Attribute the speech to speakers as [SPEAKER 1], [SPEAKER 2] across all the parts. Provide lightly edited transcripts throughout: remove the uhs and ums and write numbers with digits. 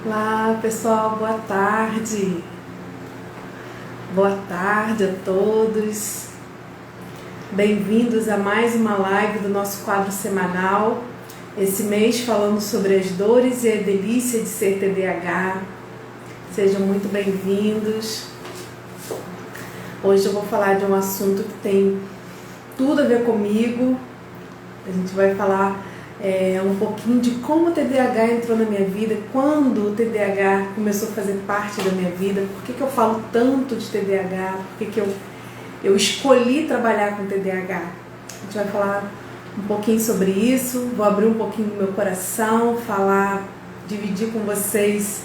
[SPEAKER 1] Olá pessoal, boa tarde. Boa tarde a todos. Bem-vindos a mais uma live do nosso quadro semanal. Esse mês falando sobre as dores e a delícia de ser TDAH. Sejam muito bem-vindos. Hoje eu vou falar de um assunto que tem tudo a ver comigo. A gente vai falar um pouquinho de como o TDAH entrou na minha vida, quando o TDAH começou a fazer parte da minha vida, por que eu falo tanto de TDAH, por que eu escolhi trabalhar com TDAH. A gente vai falar um pouquinho sobre isso, vou abrir um pouquinho do meu coração, dividir com vocês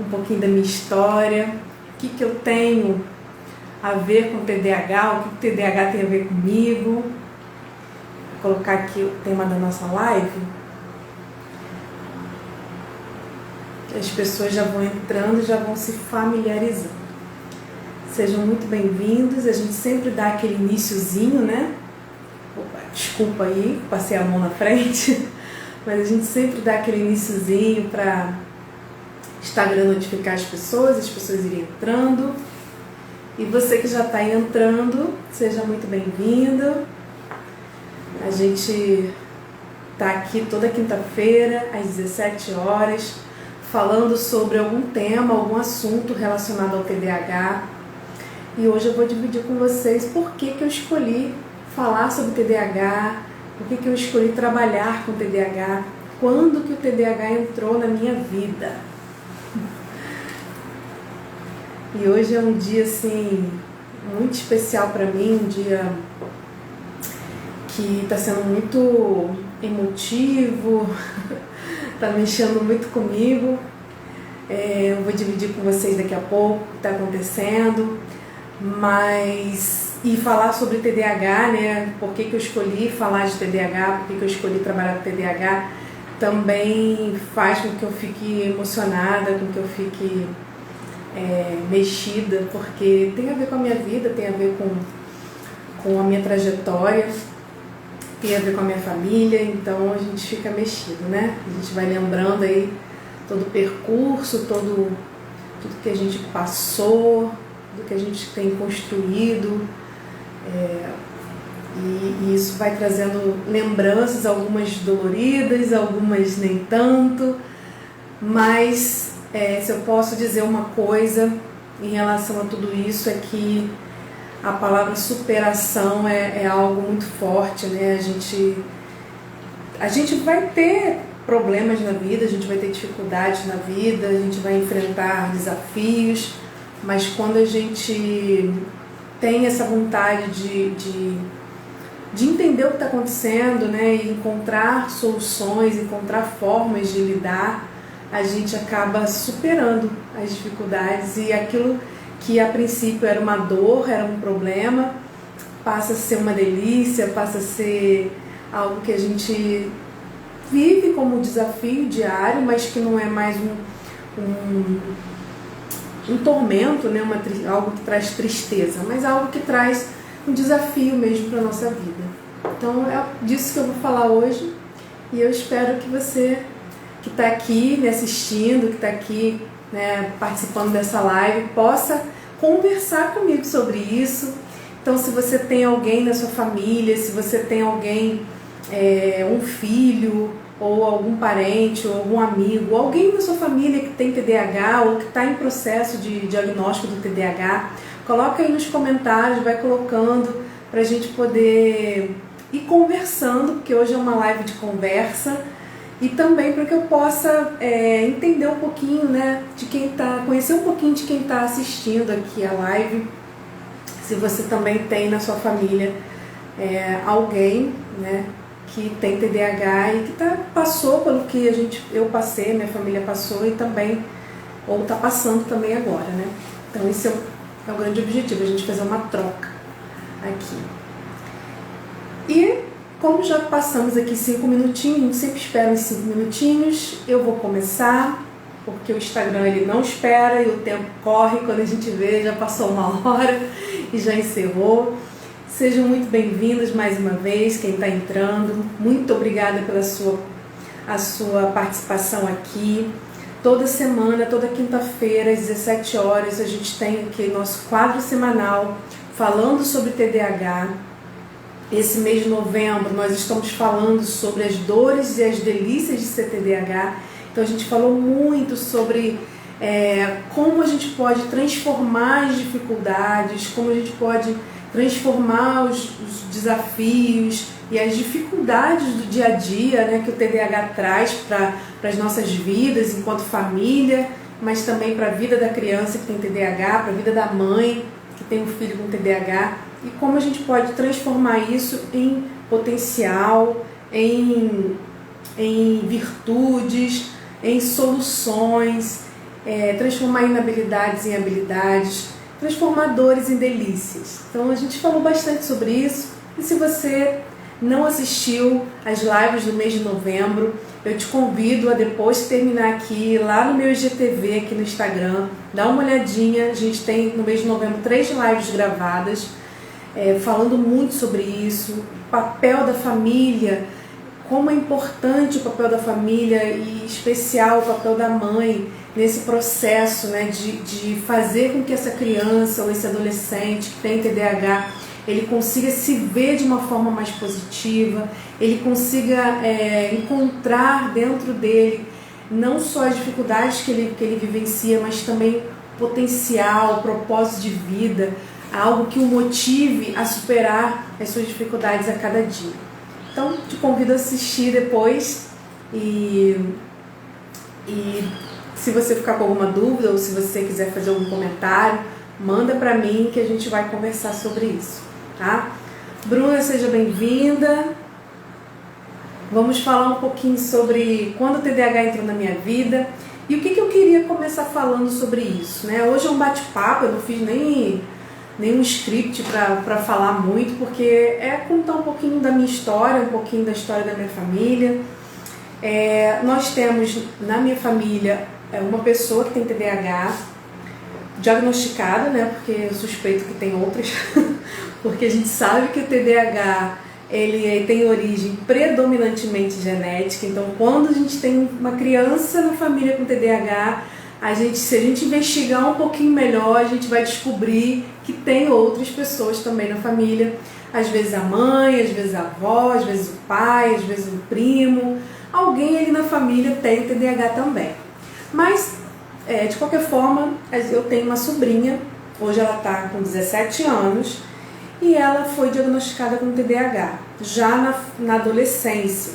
[SPEAKER 1] um pouquinho da minha história, o que eu tenho a ver com o TDAH, o que o TDAH tem a ver comigo. Vou colocar aqui o tema da nossa live. As pessoas já vão entrando e já vão se familiarizando. Sejam muito bem-vindos. A gente sempre dá aquele iniciozinho, né? Opa, desculpa aí, passei a mão na frente. Mas a gente sempre dá aquele iniciozinho para Instagram notificar as pessoas irem entrando. E você que já está entrando, seja muito bem-vindo. A gente está aqui toda quinta-feira, às 17 horas, falando sobre algum tema, algum assunto relacionado ao TDAH. E hoje eu vou dividir com vocês por que eu escolhi falar sobre TDAH, por que eu escolhi trabalhar com TDAH, quando que o TDAH entrou na minha vida. E hoje é um dia assim, muito especial para mim, um dia que está sendo muito emotivo, está mexendo muito comigo. Eu vou dividir com vocês daqui a pouco o que está acontecendo, e falar sobre TDAH, né? Por que eu escolhi falar de TDAH, por que eu escolhi trabalhar com TDAH, também faz com que eu fique emocionada, com que eu fique mexida, porque tem a ver com a minha vida, tem a ver com a minha trajetória, tem a ver com a minha família, então a gente fica mexido, né? A gente vai lembrando aí todo o percurso, tudo que a gente passou, tudo que a gente tem construído, e isso vai trazendo lembranças, algumas doloridas, algumas nem tanto, mas se eu posso dizer uma coisa em relação a tudo isso é que a palavra superação é algo muito forte, né? A gente vai ter problemas na vida, a gente vai ter dificuldades na vida, a gente vai enfrentar desafios, mas quando a gente tem essa vontade de entender o que está acontecendo, né? E encontrar soluções, encontrar formas de lidar, a gente acaba superando as dificuldades, e aquilo que a princípio era uma dor, era um problema, passa a ser uma delícia, passa a ser algo que a gente vive como um desafio diário, mas que não é mais um tormento, né? Algo que traz tristeza, mas algo que traz um desafio mesmo para a nossa vida. Então é disso que eu vou falar hoje, e eu espero que você que está aqui me assistindo, que está aqui, né, participando dessa live, possa conversar comigo sobre isso. Então, se você tem alguém na sua família, se você tem alguém, um filho, ou algum parente, ou algum amigo, alguém na sua família que tem TDAH ou que está em processo de diagnóstico do TDAH, coloca aí nos comentários, vai colocando para a gente poder ir conversando, porque hoje é uma live de conversa. E também para que eu possa entender um pouquinho, né, conhecer um pouquinho de quem está assistindo aqui a live. Se você também tem na sua família alguém, né, que tem TDAH e que passou pelo que eu passei, minha família passou, e também, ou está passando também agora, né? Então esse é o grande objetivo, a gente fazer uma troca aqui. E como já passamos aqui 5 minutinhos, a gente sempre espera uns 5 minutinhos, eu vou começar, porque o Instagram ele não espera e o tempo corre, quando a gente vê já passou 1 hora e já encerrou. Sejam muito bem-vindos mais uma vez, quem está entrando, muito obrigada pela sua participação aqui. Toda semana, toda quinta-feira, às 17 horas, a gente tem aqui nosso quadro semanal falando sobre TDAH. Esse mês de novembro nós estamos falando sobre as dores e as delícias de ser TDAH. Então a gente falou muito sobre como a gente pode transformar as dificuldades, como a gente pode transformar os desafios e as dificuldades do dia a dia, né, que o TDAH traz para as nossas vidas enquanto família, mas também para a vida da criança que tem TDAH, para a vida da mãe que tem um filho com TDAH, e como a gente pode transformar isso em potencial, em virtudes, em soluções, transformar inabilidades em habilidades, transformar dores em delícias. Então a gente falou bastante sobre isso, e se você não assistiu às lives do mês de novembro, eu te convido a, depois de terminar aqui, lá no meu IGTV, aqui no Instagram, dar uma olhadinha. A gente tem no mês de novembro 3 lives gravadas, falando muito sobre isso, o papel da família, como é importante o papel da família e em especial o papel da mãe nesse processo, né, de fazer com que essa criança ou esse adolescente que tem TDAH, ele consiga se ver de uma forma mais positiva, ele consiga encontrar dentro dele não só as dificuldades que ele vivencia, mas também potencial, propósito de vida, algo que o motive a superar as suas dificuldades a cada dia. Então, te convido a assistir depois e se você ficar com alguma dúvida ou se você quiser fazer algum comentário, manda para mim que a gente vai conversar sobre isso, tá? Bruna, seja bem-vinda. Vamos falar um pouquinho sobre quando o TDAH entrou na minha vida e o que eu queria começar falando sobre isso, né? Hoje é um bate-papo, eu não fiz nenhum script para falar muito, porque é contar um pouquinho da minha história, um pouquinho da história da minha família. Nós temos na minha família uma pessoa que tem TDAH diagnosticada, né? Porque eu suspeito que tem outras, porque a gente sabe que o TDAH ele tem origem predominantemente genética. Então, quando a gente tem uma criança na família com TDAH, se a gente investigar um pouquinho melhor, a gente vai descobrir que tem outras pessoas também na família. Às vezes a mãe, às vezes a avó, às vezes o pai, às vezes o primo. Alguém ali na família tem TDAH também. Mas, de qualquer forma, eu tenho uma sobrinha, hoje ela está com 17 anos, e ela foi diagnosticada com TDAH, já na adolescência.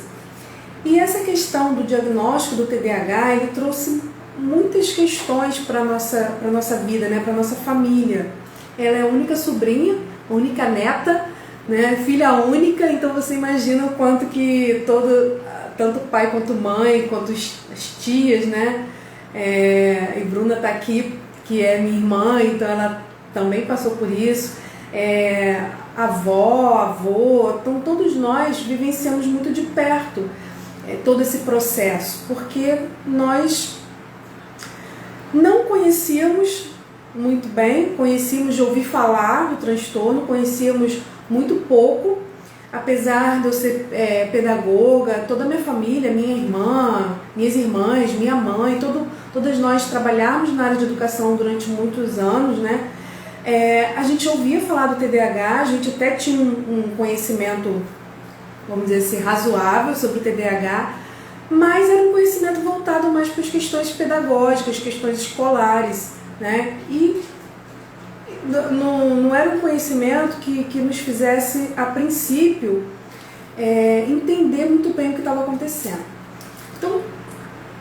[SPEAKER 1] E essa questão do diagnóstico do TDAH, ele trouxe muitas questões para a nossa vida, né, para a nossa família. Ela é a única sobrinha, a única neta, né, filha única, então você imagina o quanto que tanto pai quanto mãe, quanto as tias, né, e Bruna está aqui, que é minha irmã, então ela também passou por isso, avó, avô, então todos nós vivenciamos muito de perto todo esse processo, porque nós não conhecíamos muito bem, conhecíamos de ouvir falar do transtorno, conhecíamos muito pouco, apesar de eu ser pedagoga, toda a minha família, minha irmã, minhas irmãs, minha mãe, todas nós trabalhamos na área de educação durante muitos anos, né? A gente ouvia falar do TDAH, a gente até tinha um conhecimento, vamos dizer assim, razoável sobre o TDAH, mas era um conhecimento voltado mais para as questões pedagógicas, questões escolares, né? E não era um conhecimento que nos fizesse, a princípio, entender muito bem o que estava acontecendo. Então,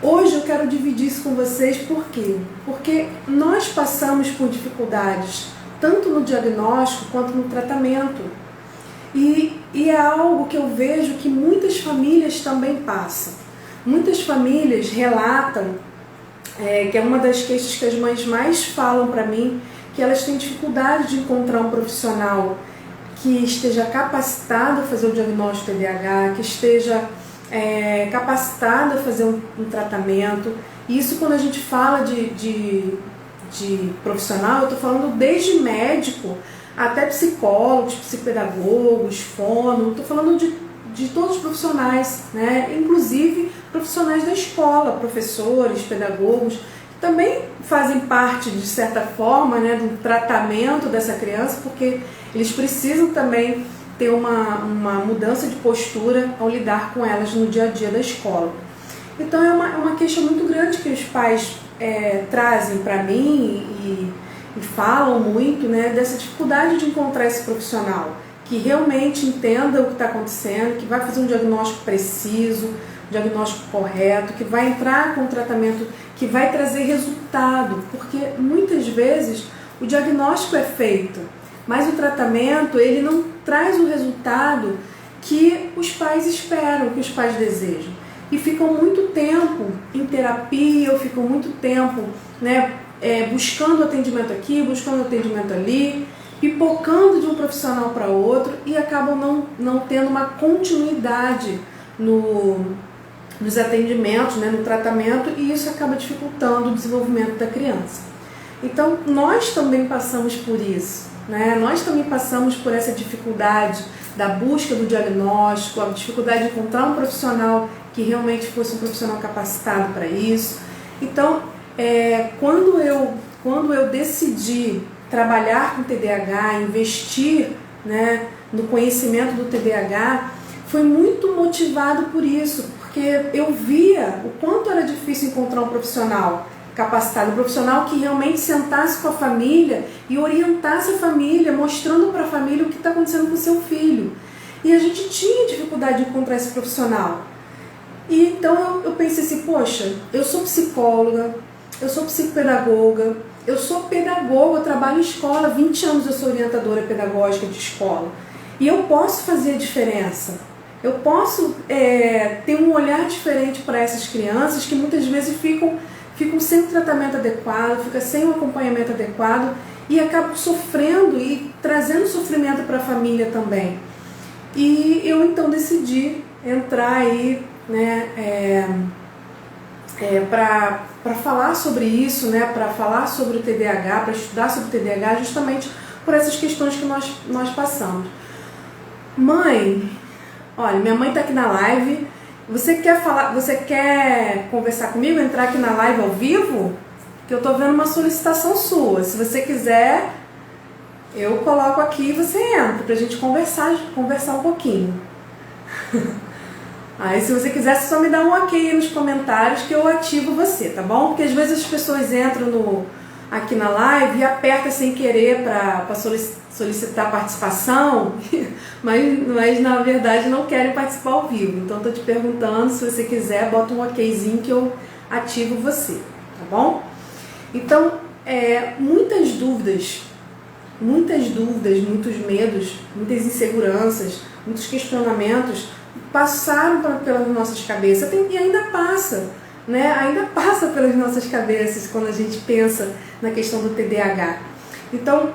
[SPEAKER 1] hoje eu quero dividir isso com vocês, por quê? Porque nós passamos por dificuldades, tanto no diagnóstico quanto no tratamento. E é algo que eu vejo que muitas famílias também passam. Muitas famílias relatam, que é uma das queixas que as mães mais falam para mim, que elas têm dificuldade de encontrar um profissional que esteja capacitado a fazer o diagnóstico do TDAH, que esteja capacitado a fazer um tratamento. E isso, quando a gente fala de profissional, eu estou falando desde médico até psicólogos, psicopedagogos, fono, estou falando de de todos os profissionais, né? Inclusive profissionais da escola, professores, pedagogos, que também fazem parte, de certa forma, né, do tratamento dessa criança, porque eles precisam também ter uma mudança de postura ao lidar com elas no dia a dia da escola. Então é uma queixa muito grande que os pais trazem para mim e falam muito, né, dessa dificuldade de encontrar esse profissional que realmente entenda o que está acontecendo, que vai fazer um diagnóstico preciso, um diagnóstico correto, que vai entrar com um tratamento que vai trazer resultado, porque muitas vezes o diagnóstico é feito, mas o tratamento ele não traz o resultado que os pais esperam, que os pais desejam. E ficam muito tempo em terapia, ou ficam muito tempo, né, buscando atendimento aqui, buscando atendimento ali, pipocando de um profissional para outro e acabam não tendo uma continuidade nos atendimentos, né, no tratamento, e isso acaba dificultando o desenvolvimento da criança. Então, nós também passamos por isso, né? Nós também passamos por essa dificuldade da busca do diagnóstico, a dificuldade de encontrar um profissional que realmente fosse um profissional capacitado para isso. Então, quando eu decidi trabalhar com TDAH, investir, né, no conhecimento do TDAH, foi muito motivado por isso, porque eu via o quanto era difícil encontrar um profissional capacitado, um profissional que realmente sentasse com a família e orientasse a família, mostrando para a família o que está acontecendo com o seu filho. E a gente tinha dificuldade de encontrar esse profissional. E então eu pensei assim, poxa, eu sou psicóloga, eu sou psicopedagoga, eu sou pedagoga, eu trabalho em escola, 20 anos eu sou orientadora pedagógica de escola. E eu posso fazer a diferença. Eu posso ter um olhar diferente para essas crianças que muitas vezes ficam sem o tratamento adequado, ficam sem o acompanhamento adequado e acabam sofrendo e trazendo sofrimento para a família também. E eu então decidi entrar aí, né, para falar sobre isso, né, para falar sobre o TDAH, para estudar sobre o TDAH, justamente por essas questões que nós passamos. Mãe, olha, minha mãe está aqui na live. Você quer conversar comigo, entrar aqui na live ao vivo? Que eu estou vendo uma solicitação sua. Se você quiser, eu coloco aqui e você entra para a gente conversar um pouquinho. Aí se você quiser, você só me dá um ok aí nos comentários que eu ativo você, tá bom? Porque às vezes as pessoas entram aqui na live e apertam sem querer para solicitar participação, mas na verdade não querem participar ao vivo. Então estou te perguntando, se você quiser, bota um okzinho que eu ativo você, tá bom? Então, muitas dúvidas, muitos medos, muitas inseguranças, muitos questionamentos passaram pelas nossas cabeças e ainda passa, né? Ainda passa pelas nossas cabeças quando a gente pensa na questão do TDAH. Então,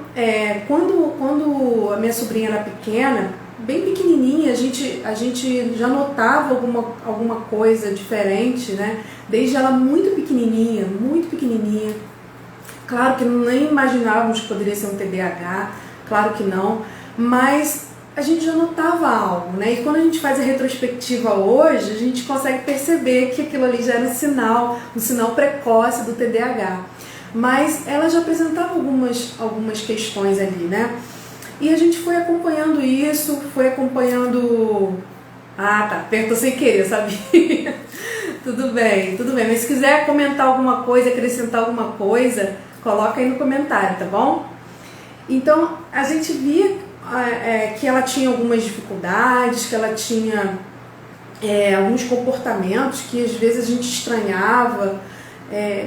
[SPEAKER 1] quando a minha sobrinha era pequena, bem pequenininha, a gente já notava alguma coisa diferente, né? Desde ela muito pequenininha. Claro que nem imaginávamos que poderia ser um TDAH, claro que não, mas a gente já notava algo, né? E quando a gente faz a retrospectiva hoje, a gente consegue perceber que aquilo ali já era um sinal precoce do TDAH. Mas ela já apresentava algumas questões ali, né? E a gente foi acompanhando isso, Ah, tá, apertou sem querer, sabia? Tudo bem, mas se quiser comentar alguma coisa, acrescentar alguma coisa, coloca aí no comentário, tá bom? Então, a gente via que ela tinha algumas dificuldades, que ela tinha alguns comportamentos que às vezes a gente estranhava,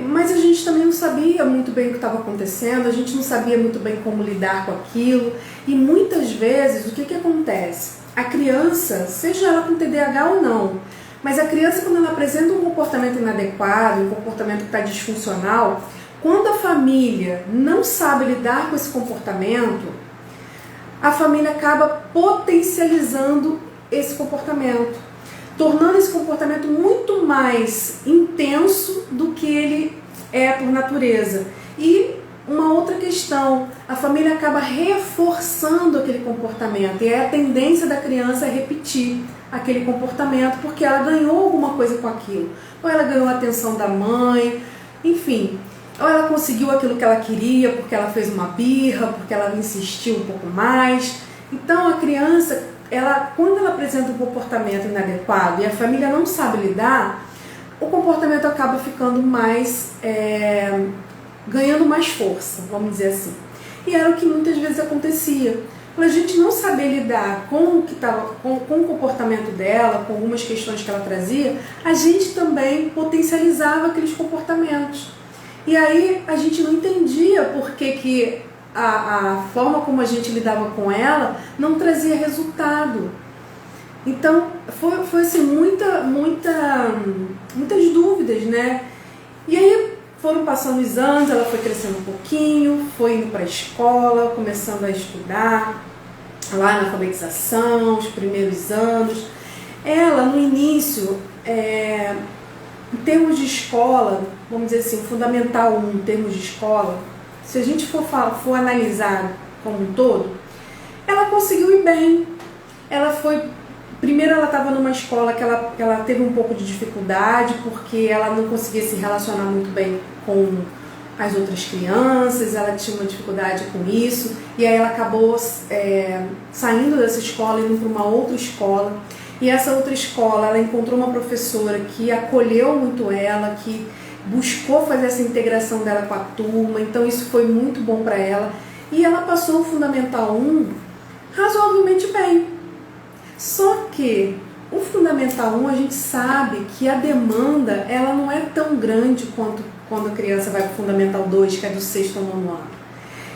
[SPEAKER 1] mas a gente também não sabia muito bem o que estava acontecendo, a gente não sabia muito bem como lidar com aquilo. E muitas vezes, o que acontece? A criança, seja ela com TDAH ou não, mas a criança, quando ela apresenta um comportamento inadequado, um comportamento que está disfuncional, quando a família não sabe lidar com esse comportamento, a família acaba potencializando esse comportamento, tornando esse comportamento muito mais intenso do que ele é por natureza. E uma outra questão, a família acaba reforçando aquele comportamento, e é a tendência da criança a repetir aquele comportamento porque ela ganhou alguma coisa com aquilo. Ou ela ganhou a atenção da mãe, enfim. Ou ela conseguiu aquilo que ela queria porque ela fez uma birra, porque ela insistiu um pouco mais. Então a criança, quando ela apresenta um comportamento inadequado e a família não sabe lidar, o comportamento acaba ficando mais, ganhando mais força, vamos dizer assim. E era o que muitas vezes acontecia. Por a gente não saber lidar com o comportamento dela, com algumas questões que ela trazia, a gente também potencializava aqueles comportamentos. E aí a gente não entendia por que a forma como a gente lidava com ela não trazia resultado. Então foi assim, muitas dúvidas, né? E aí foram passando os anos, ela foi crescendo um pouquinho, foi indo para a escola, começando a estudar, lá na alfabetização, os primeiros anos. Ela, no início, em termos de escola, vamos dizer assim, Fundamental 1, em termos de escola, se a gente for analisar como um todo, ela conseguiu ir bem. Primeiro ela estava numa escola que ela teve um pouco de dificuldade, porque ela não conseguia se relacionar muito bem com as outras crianças, ela tinha uma dificuldade com isso, e aí ela acabou saindo dessa escola e indo para uma outra escola. E essa outra escola, ela encontrou uma professora que acolheu muito ela, que buscou fazer essa integração dela com a turma, então isso foi muito bom para ela. E ela passou o Fundamental 1 razoavelmente bem. Só que o Fundamental 1, a gente sabe que a demanda ela não é tão grande quanto quando a criança vai para o Fundamental 2, que é do 6º ao 9º ano.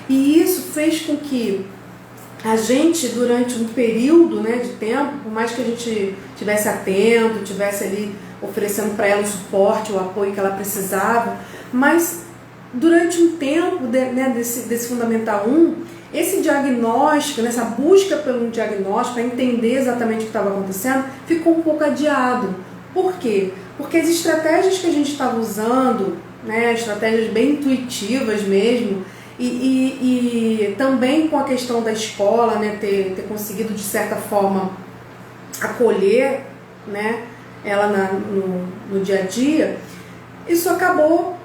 [SPEAKER 1] E isso fez com que a gente, durante um período, né, de tempo, por mais que a gente estivesse atento, estivesse ali oferecendo para ela o suporte, o apoio que ela precisava, mas durante um tempo desse Fundamental 1, esse diagnóstico, essa busca pelo diagnóstico, para entender exatamente o que estava acontecendo, ficou um pouco adiado. Por quê? Porque as estratégias que a gente estava usando, né, estratégias bem intuitivas mesmo, e também com a questão da escola, né, ter conseguido de certa forma acolher, né, ela no dia a dia, isso acabou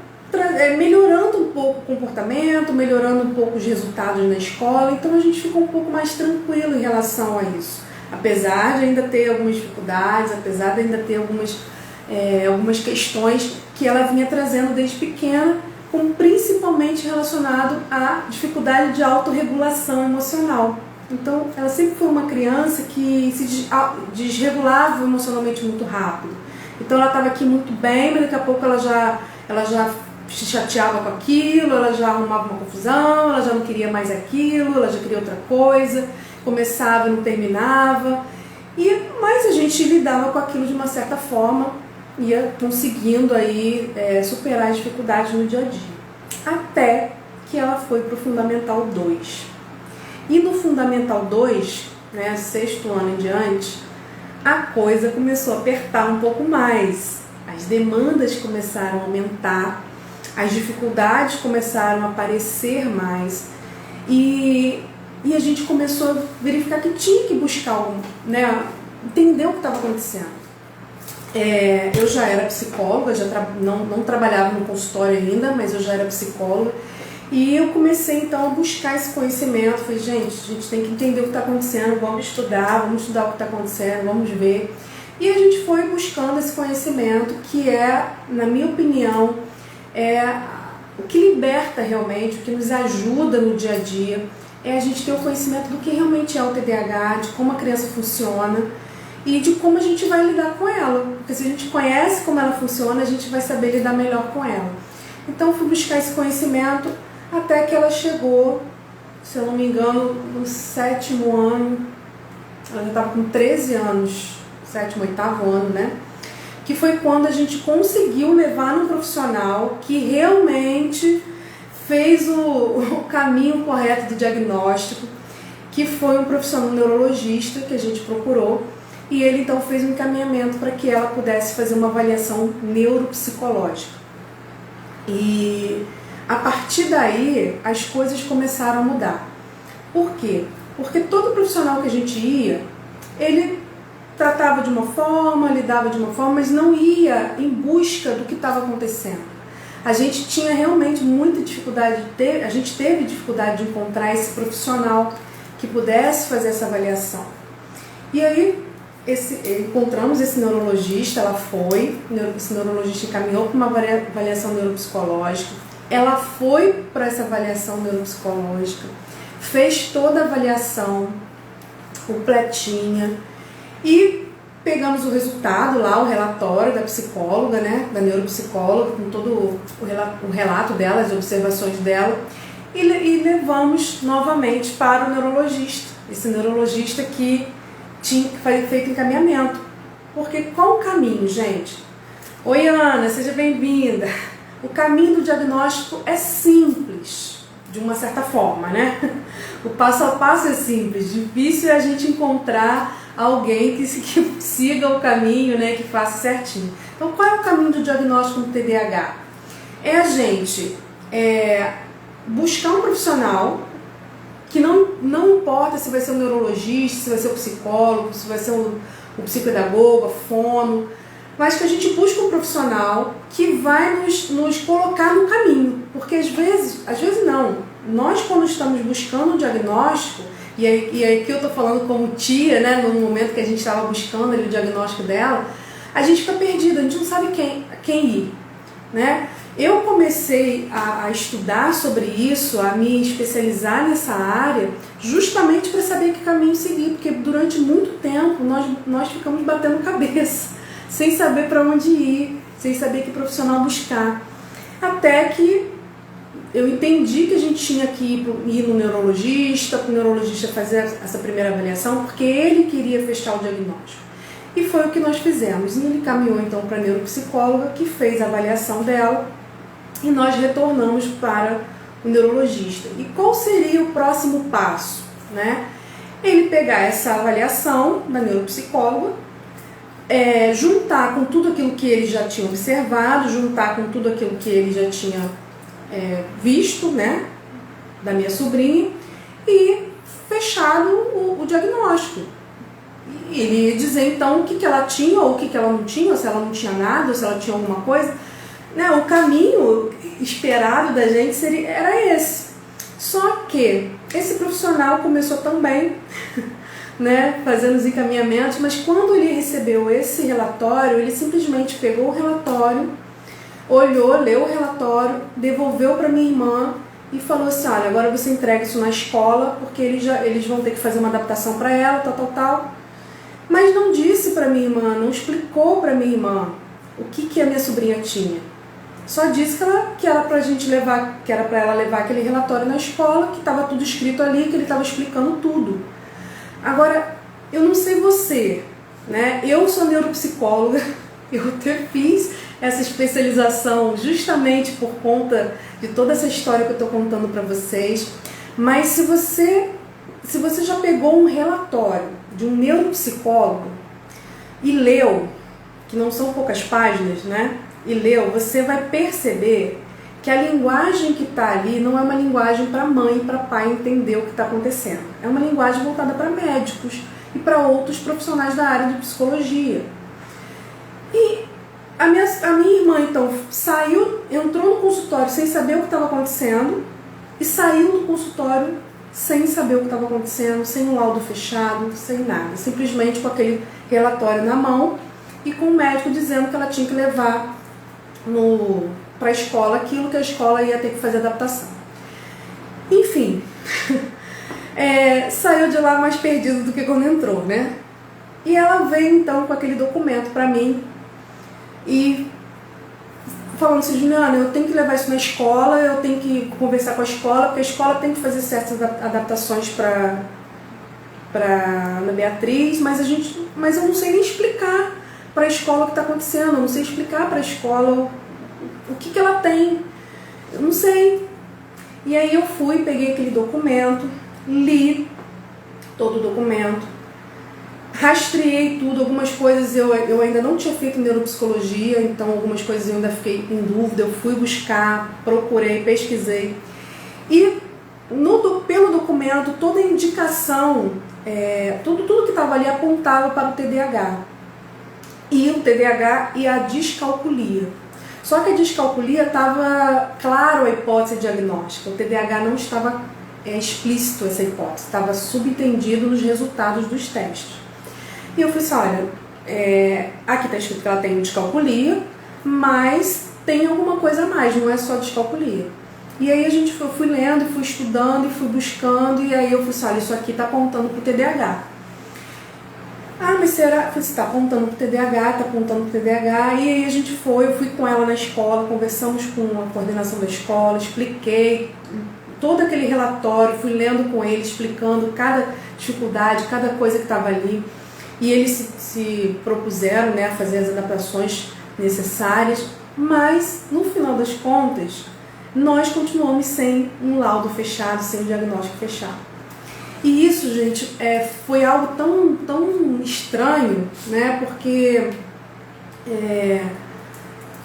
[SPEAKER 1] melhorando um pouco o comportamento, melhorando um pouco os resultados na escola. Então a gente ficou um pouco mais tranquilo em relação a isso, apesar de ainda ter algumas dificuldades, apesar de ainda ter algumas questões que ela vinha trazendo desde pequena, principalmente relacionado à dificuldade de autorregulação emocional. Então ela sempre foi uma criança que se desregulava emocionalmente muito rápido. Então ela estava aqui muito bem, mas daqui a pouco ela já se chateava com aquilo, ela já arrumava uma confusão, ela já não queria mais aquilo, ela já queria outra coisa, começava e não terminava. Mas a gente lidava com aquilo de uma certa forma, ia conseguindo aí superar as dificuldades no dia a dia. Até que ela foi para o Fundamental 2. E no Fundamental 2, né, 6º ano em diante, a coisa começou a apertar um pouco mais. As demandas começaram a aumentar, as dificuldades começaram a aparecer mais, e a gente começou a verificar que tinha que buscar, entender o que estava acontecendo. Eu já era psicóloga, não trabalhava no consultório ainda, mas eu já era psicóloga, e eu comecei então a buscar esse conhecimento. Falei, gente, a gente tem que entender o que está acontecendo, vamos estudar o que está acontecendo, vamos ver. E a gente foi buscando esse conhecimento que na minha opinião, o que liberta realmente, o que nos ajuda no dia a dia, é a gente ter o conhecimento do que realmente é o TDAH, de como a criança funciona e de como a gente vai lidar com ela. Porque se a gente conhece como ela funciona, a gente vai saber lidar melhor com ela. Então eu fui buscar esse conhecimento até que ela chegou, se eu não me engano, no 7º ano, ela já estava com 13 anos, 7º, 8º ano, né? Que foi quando a gente conseguiu levar no profissional que realmente fez o caminho correto do diagnóstico, que foi um profissional neurologista que a gente procurou, e ele então fez um encaminhamento para que ela pudesse fazer uma avaliação neuropsicológica. E a partir daí as coisas começaram a mudar. Por quê? Porque todo profissional que a gente ia, ele tratava de uma forma, lidava de uma forma, mas não ia em busca do que estava acontecendo. A gente tinha realmente muita dificuldade, a gente teve dificuldade de encontrar esse profissional que pudesse fazer essa avaliação. E aí encontramos esse neurologista, esse neurologista encaminhou para uma avaliação neuropsicológica, ela foi para essa avaliação neuropsicológica, fez toda a avaliação completinha e pegamos o resultado lá, o relatório da psicóloga, né, da neuropsicóloga, com todo o relato dela, as observações dela, e levamos novamente para o neurologista, esse neurologista que tinha feito encaminhamento. Porque qual o caminho, gente? Oi, Ana, seja bem-vinda. O caminho do diagnóstico é simples, de uma certa forma, né? O passo a passo é simples, difícil é a gente encontrar alguém que siga o caminho, né, que faça certinho. Então, qual é o caminho do diagnóstico do TDAH? É a gente buscar um profissional que não importa se vai ser um neurologista, se vai ser um psicólogo, se vai ser um psicopedagogo, fono, mas que a gente busque um profissional que vai nos colocar no caminho. Porque às vezes não, nós quando estamos buscando um diagnóstico, e aqui eu estou falando como tia, né, no momento que a gente estava buscando ali o diagnóstico dela, a gente fica perdido, a gente não sabe quem ir, né? Eu comecei a estudar sobre isso, a me especializar nessa área, justamente para saber que caminho seguir, porque durante muito tempo nós ficamos batendo cabeça, sem saber para onde ir, sem saber que profissional buscar. Até que eu entendi que a gente tinha que ir no neurologista, para o neurologista fazer essa primeira avaliação, porque ele queria fechar o diagnóstico. E foi o que nós fizemos. E ele caminhou então para a neuropsicóloga, que fez a avaliação dela, e nós retornamos para o neurologista. E qual seria o próximo passo, né? Ele pegar essa avaliação da neuropsicóloga, juntar com tudo aquilo que ele já tinha observado, juntar com tudo aquilo que ele já tinha visto, né, da minha sobrinha, e fechado o diagnóstico. E ele ia dizer então o que ela tinha ou o que ela não tinha, ou se ela não tinha nada, ou se ela tinha alguma coisa. Né, o caminho esperado da gente era esse. Só que esse profissional começou também, né, fazendo os encaminhamentos, mas quando ele recebeu esse relatório, ele simplesmente pegou o relatório, olhou, leu o relatório, devolveu para minha irmã e falou assim: olha, agora você entrega isso na escola, porque eles vão ter que fazer uma adaptação para ela, tal. Mas não disse para minha irmã, não explicou para minha irmã o que a minha sobrinha tinha. Só disse que era pra gente levar, que era para ela levar aquele relatório na escola, que estava tudo escrito ali, que ele estava explicando tudo. Agora, eu não sei você, né? Eu sou neuropsicóloga, eu até fiz essa especialização justamente por conta de toda essa história que eu estou contando para vocês. Mas se você já pegou um relatório de um neuropsicólogo e leu, que não são poucas páginas, né? E leu, você vai perceber que a linguagem que está ali não é uma linguagem para mãe e para pai entender o que está acontecendo. É uma linguagem voltada para médicos e para outros profissionais da área de psicologia. E a minha irmã, então, entrou no consultório sem saber o que estava acontecendo e saiu do consultório sem saber o que estava acontecendo, sem um laudo fechado, sem nada. Simplesmente com aquele relatório na mão e com o médico dizendo que ela tinha que levar para a escola aquilo que a escola ia ter que fazer adaptação. Enfim, saiu de lá mais perdida do que quando entrou, né? E ela veio então com aquele documento para mim e falando assim: Juliana, eu tenho que levar isso na escola, eu tenho que conversar com a escola, porque a escola tem que fazer certas adaptações para Ana Beatriz, mas eu não sei nem explicar para a escola o que está acontecendo, eu não sei explicar para a escola o que ela tem, eu não sei. E aí eu fui, peguei aquele documento, li todo o documento, rastreei tudo, algumas coisas eu ainda não tinha feito neuropsicologia, então algumas coisas eu ainda fiquei em dúvida, eu fui buscar, procurei, pesquisei. E pelo documento, toda a indicação tudo que estava ali apontava para o TDAH. E o TDAH e a descalculia. Só que a descalculia estava claro a hipótese diagnóstica, o TDAH não estava explícito essa hipótese, estava subentendido nos resultados dos testes. E eu falei assim, olha, aqui está escrito que ela tem descalculia, mas tem alguma coisa a mais, não é só descalculia. E aí eu fui lendo, fui estudando e fui buscando, e aí eu falei assim, olha, isso aqui está apontando para o TDAH. Ah, mas será? Você está apontando para o TDAH, está apontando para o TDAH. E aí eu fui com ela na escola, conversamos com a coordenação da escola, expliquei todo aquele relatório, fui lendo com ele, explicando cada dificuldade, cada coisa que estava ali. E eles se propuseram, né, a fazer as adaptações necessárias, mas no final das contas, nós continuamos sem um laudo fechado, sem um diagnóstico fechado. E isso, gente, foi algo tão estranho, né? Porque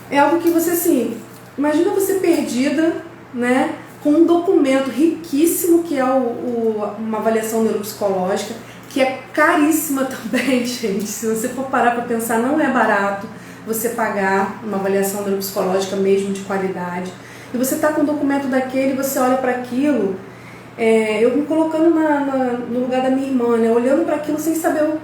[SPEAKER 1] é algo que você, assim, imagina você perdida, né? Com um documento riquíssimo que é uma avaliação neuropsicológica, que é caríssima também, gente. Se você for parar para pensar, não é barato você pagar uma avaliação neuropsicológica mesmo de qualidade. E você está com um documento daquele, você olha para aquilo... eu me colocando no lugar da minha irmã, né? Olhando para aquilo sem saber o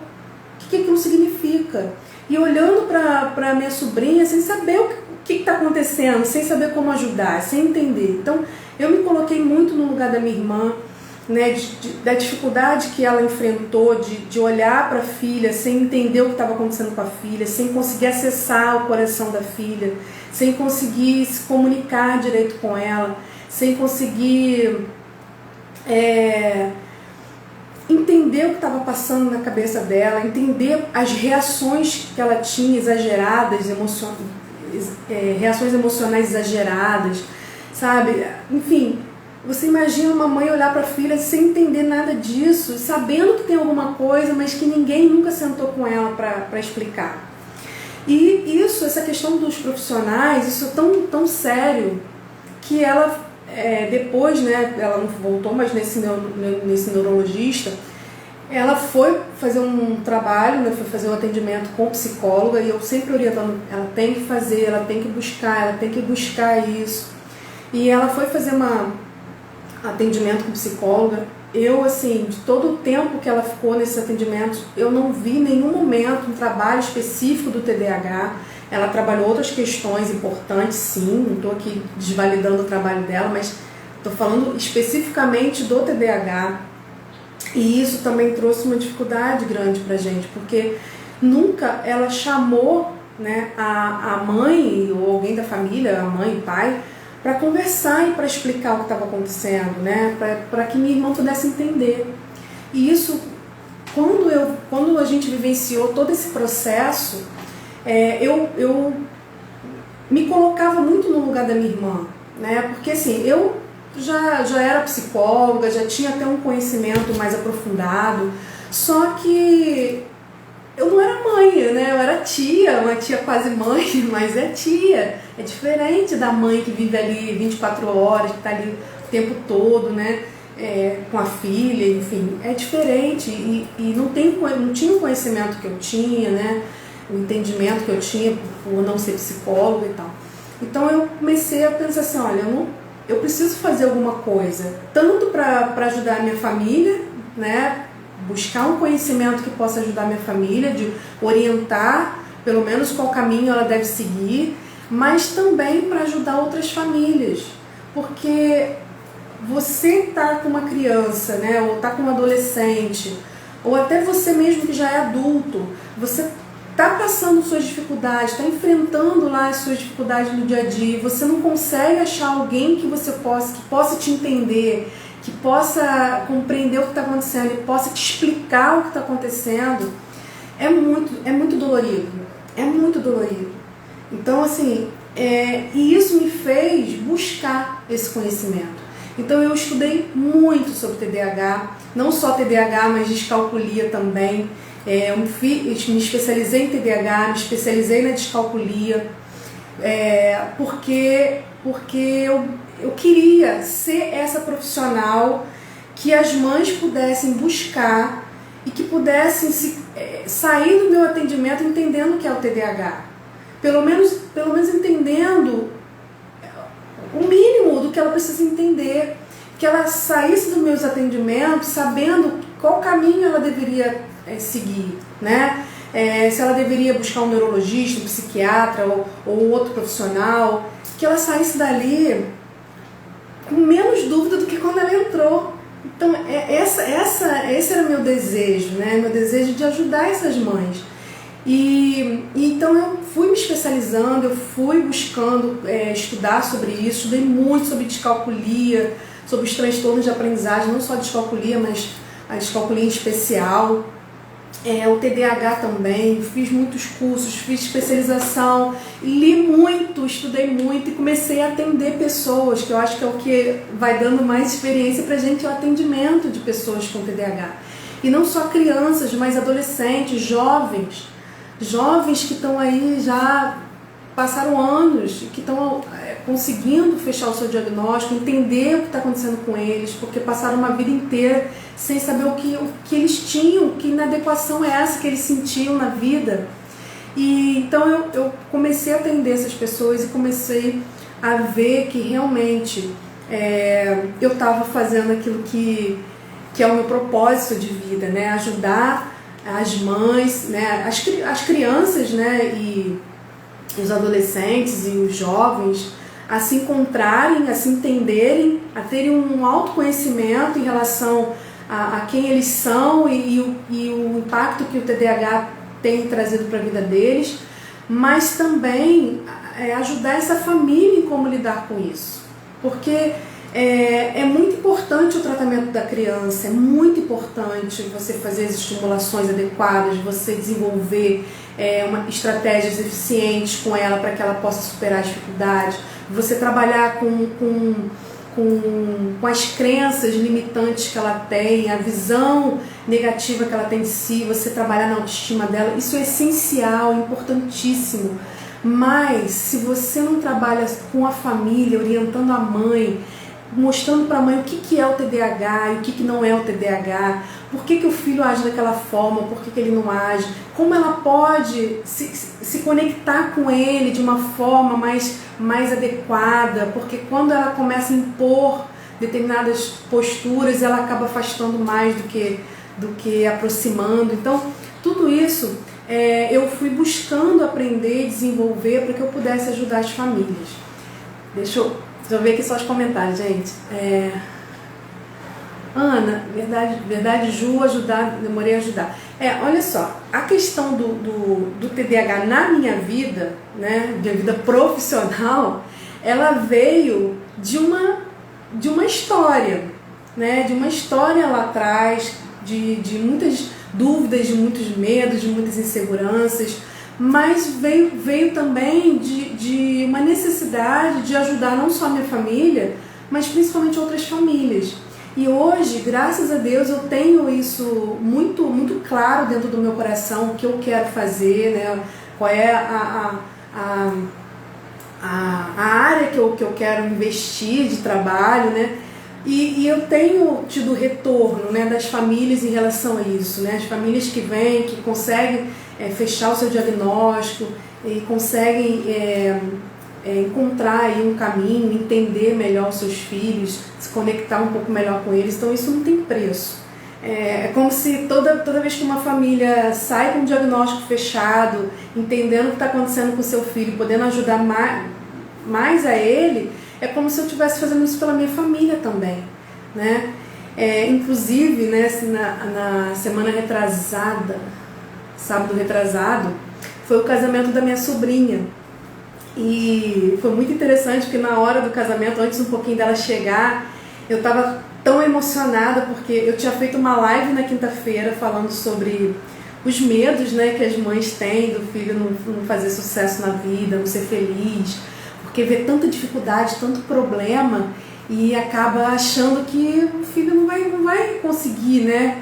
[SPEAKER 1] que aquilo significa. E olhando para a minha sobrinha sem saber o que está acontecendo, sem saber como ajudar, sem entender. Então, eu me coloquei muito no lugar da minha irmã, né? Da dificuldade que ela enfrentou, de olhar para a filha sem entender o que estava acontecendo com a filha, sem conseguir acessar o coração da filha, sem conseguir se comunicar direito com ela, sem conseguir... entender o que estava passando na cabeça dela, entender as reações que ela tinha exageradas, reações emocionais exageradas, sabe? Enfim, você imagina uma mãe olhar para a filha sem entender nada disso, sabendo que tem alguma coisa, mas que ninguém nunca sentou com ela para explicar. E essa questão dos profissionais, isso é tão sério que ela... depois, né, ela não voltou mais nesse neurologista, ela foi fazer um trabalho, né, foi fazer um atendimento com psicóloga, e eu sempre orientando, ela tem que fazer, ela tem que buscar isso. E ela foi fazer um atendimento com psicóloga. Eu, assim, de todo o tempo que ela ficou nesse atendimento, eu não vi em nenhum momento um trabalho específico do TDAH. Ela trabalhou outras questões importantes, sim, não estou aqui desvalidando o trabalho dela, mas estou falando especificamente do TDAH. E isso também trouxe uma dificuldade grande para a gente, porque nunca ela chamou, né, a mãe ou alguém da família, a mãe e pai, para conversar e para explicar o que estava acontecendo, né, para que minha irmã pudesse entender. E isso, quando a gente vivenciou todo esse processo, eu me colocava muito no lugar da minha irmã, né? Porque assim, eu já era psicóloga, já tinha até um conhecimento mais aprofundado, só que eu não era mãe, né? Eu era tia, uma tia quase mãe, mas é tia. É diferente da mãe que vive ali 24 horas, que está ali o tempo todo, né? Com a filha, enfim, é diferente e não tinha o conhecimento que eu tinha, né? O entendimento que eu tinha por não ser psicóloga e tal. Então eu comecei a pensar assim, olha, eu preciso fazer alguma coisa, tanto para ajudar a minha família, né, buscar um conhecimento que possa ajudar a minha família, de orientar pelo menos qual caminho ela deve seguir, mas também para ajudar outras famílias, porque você está com uma criança, né, ou está com um adolescente, ou até você mesmo que já é adulto, você está passando suas dificuldades, está enfrentando lá as suas dificuldades no dia a dia, e você não consegue achar alguém que possa te entender, que possa compreender o que está acontecendo e possa te explicar o que está acontecendo, é muito dolorido, é muito dolorido. Então, assim, e isso me fez buscar esse conhecimento. Então eu estudei muito sobre TDAH, não só TDAH, mas descalculia também. Me especializei em TDAH, me especializei na descalculia, porque eu queria ser essa profissional que as mães pudessem buscar e que pudessem sair do meu atendimento entendendo o que é o TDAH. Pelo menos entendendo o mínimo do que ela precisa entender. Que ela saísse dos meus atendimentos sabendo qual caminho ela deveria seguir, né? Se ela deveria buscar um neurologista, um psiquiatra ou outro profissional, que ela saísse dali com menos dúvida do que quando ela entrou. Então, esse era meu desejo, né? Meu desejo de ajudar essas mães. E então eu fui me especializando, eu fui buscando estudar sobre isso, estudei muito sobre descalculia, sobre os transtornos de aprendizagem, não só a descalculia, mas a descalculia em especial. O TDAH também, fiz muitos cursos, fiz especialização, li muito, estudei muito e comecei a atender pessoas, que eu acho que é o que vai dando mais experiência pra gente, é o atendimento de pessoas com TDAH. E não só crianças, mas adolescentes, jovens que estão aí já passaram anos, que estão conseguindo fechar o seu diagnóstico, entender o que está acontecendo com eles, porque passaram uma vida inteira sem saber o que eles tinham, que inadequação é essa que eles sentiam na vida. E então eu comecei a atender essas pessoas e comecei a ver que realmente eu estava fazendo aquilo que é o meu propósito de vida, né? Ajudar as mães, né? As crianças, né? E os adolescentes e os jovens a se encontrarem, a se entenderem, a terem um autoconhecimento em relação a quem eles são e o impacto que o TDAH tem trazido para a vida deles, mas também ajudar essa família em como lidar com isso. Porque é muito importante o tratamento da criança, é muito importante você fazer as estimulações adequadas, você desenvolver estratégias eficientes com ela para que ela possa superar as dificuldades, você trabalhar com as crenças limitantes que ela tem, a visão negativa que ela tem de si, você trabalhar na autoestima dela, isso é essencial, importantíssimo. Mas se você não trabalha com a família, orientando a mãe, mostrando para a mãe o que é o TDAH e o que não é o TDAH, por que o filho age daquela forma, por que ele não age, como ela pode se conectar com ele de uma forma mais adequada, porque quando ela começa a impor determinadas posturas, ela acaba afastando mais do que aproximando. Então, tudo isso eu fui buscando aprender e desenvolver para que eu pudesse ajudar as famílias. Deixa eu ver aqui só os comentários, gente. Ana, verdade, Ju, demorei a ajudar. Olha só, a questão do TDAH na minha vida, né, minha vida profissional, ela veio de uma história, né, de uma história lá atrás, de muitas dúvidas, de muitos medos, de muitas inseguranças, mas veio também de uma necessidade de ajudar não só a minha família, mas principalmente outras famílias. E hoje, graças a Deus, eu tenho isso muito, muito claro dentro do meu coração, o que eu quero fazer, né? Qual é a área que eu quero investir de trabalho, né? E eu tenho tido retorno, né, das famílias em relação a isso, né? As famílias que vêm, que conseguem fechar o seu diagnóstico e conseguem encontrar aí um caminho, entender melhor os seus filhos, se conectar um pouco melhor com eles. Então isso não tem preço. É como se toda vez que uma família sai com um diagnóstico fechado, entendendo o que está acontecendo com o seu filho, podendo ajudar mais a ele, é como se eu estivesse fazendo isso pela minha família também, né? Inclusive, né, assim, na semana retrasada, sábado retrasado, foi o casamento da minha sobrinha. E foi muito interessante porque na hora do casamento, antes um pouquinho dela chegar, eu estava tão emocionada porque eu tinha feito uma live na quinta-feira falando sobre os medos, né, que as mães têm do filho não fazer sucesso na vida, não ser feliz, porque vê tanta dificuldade, tanto problema e acaba achando que o filho não vai conseguir, né?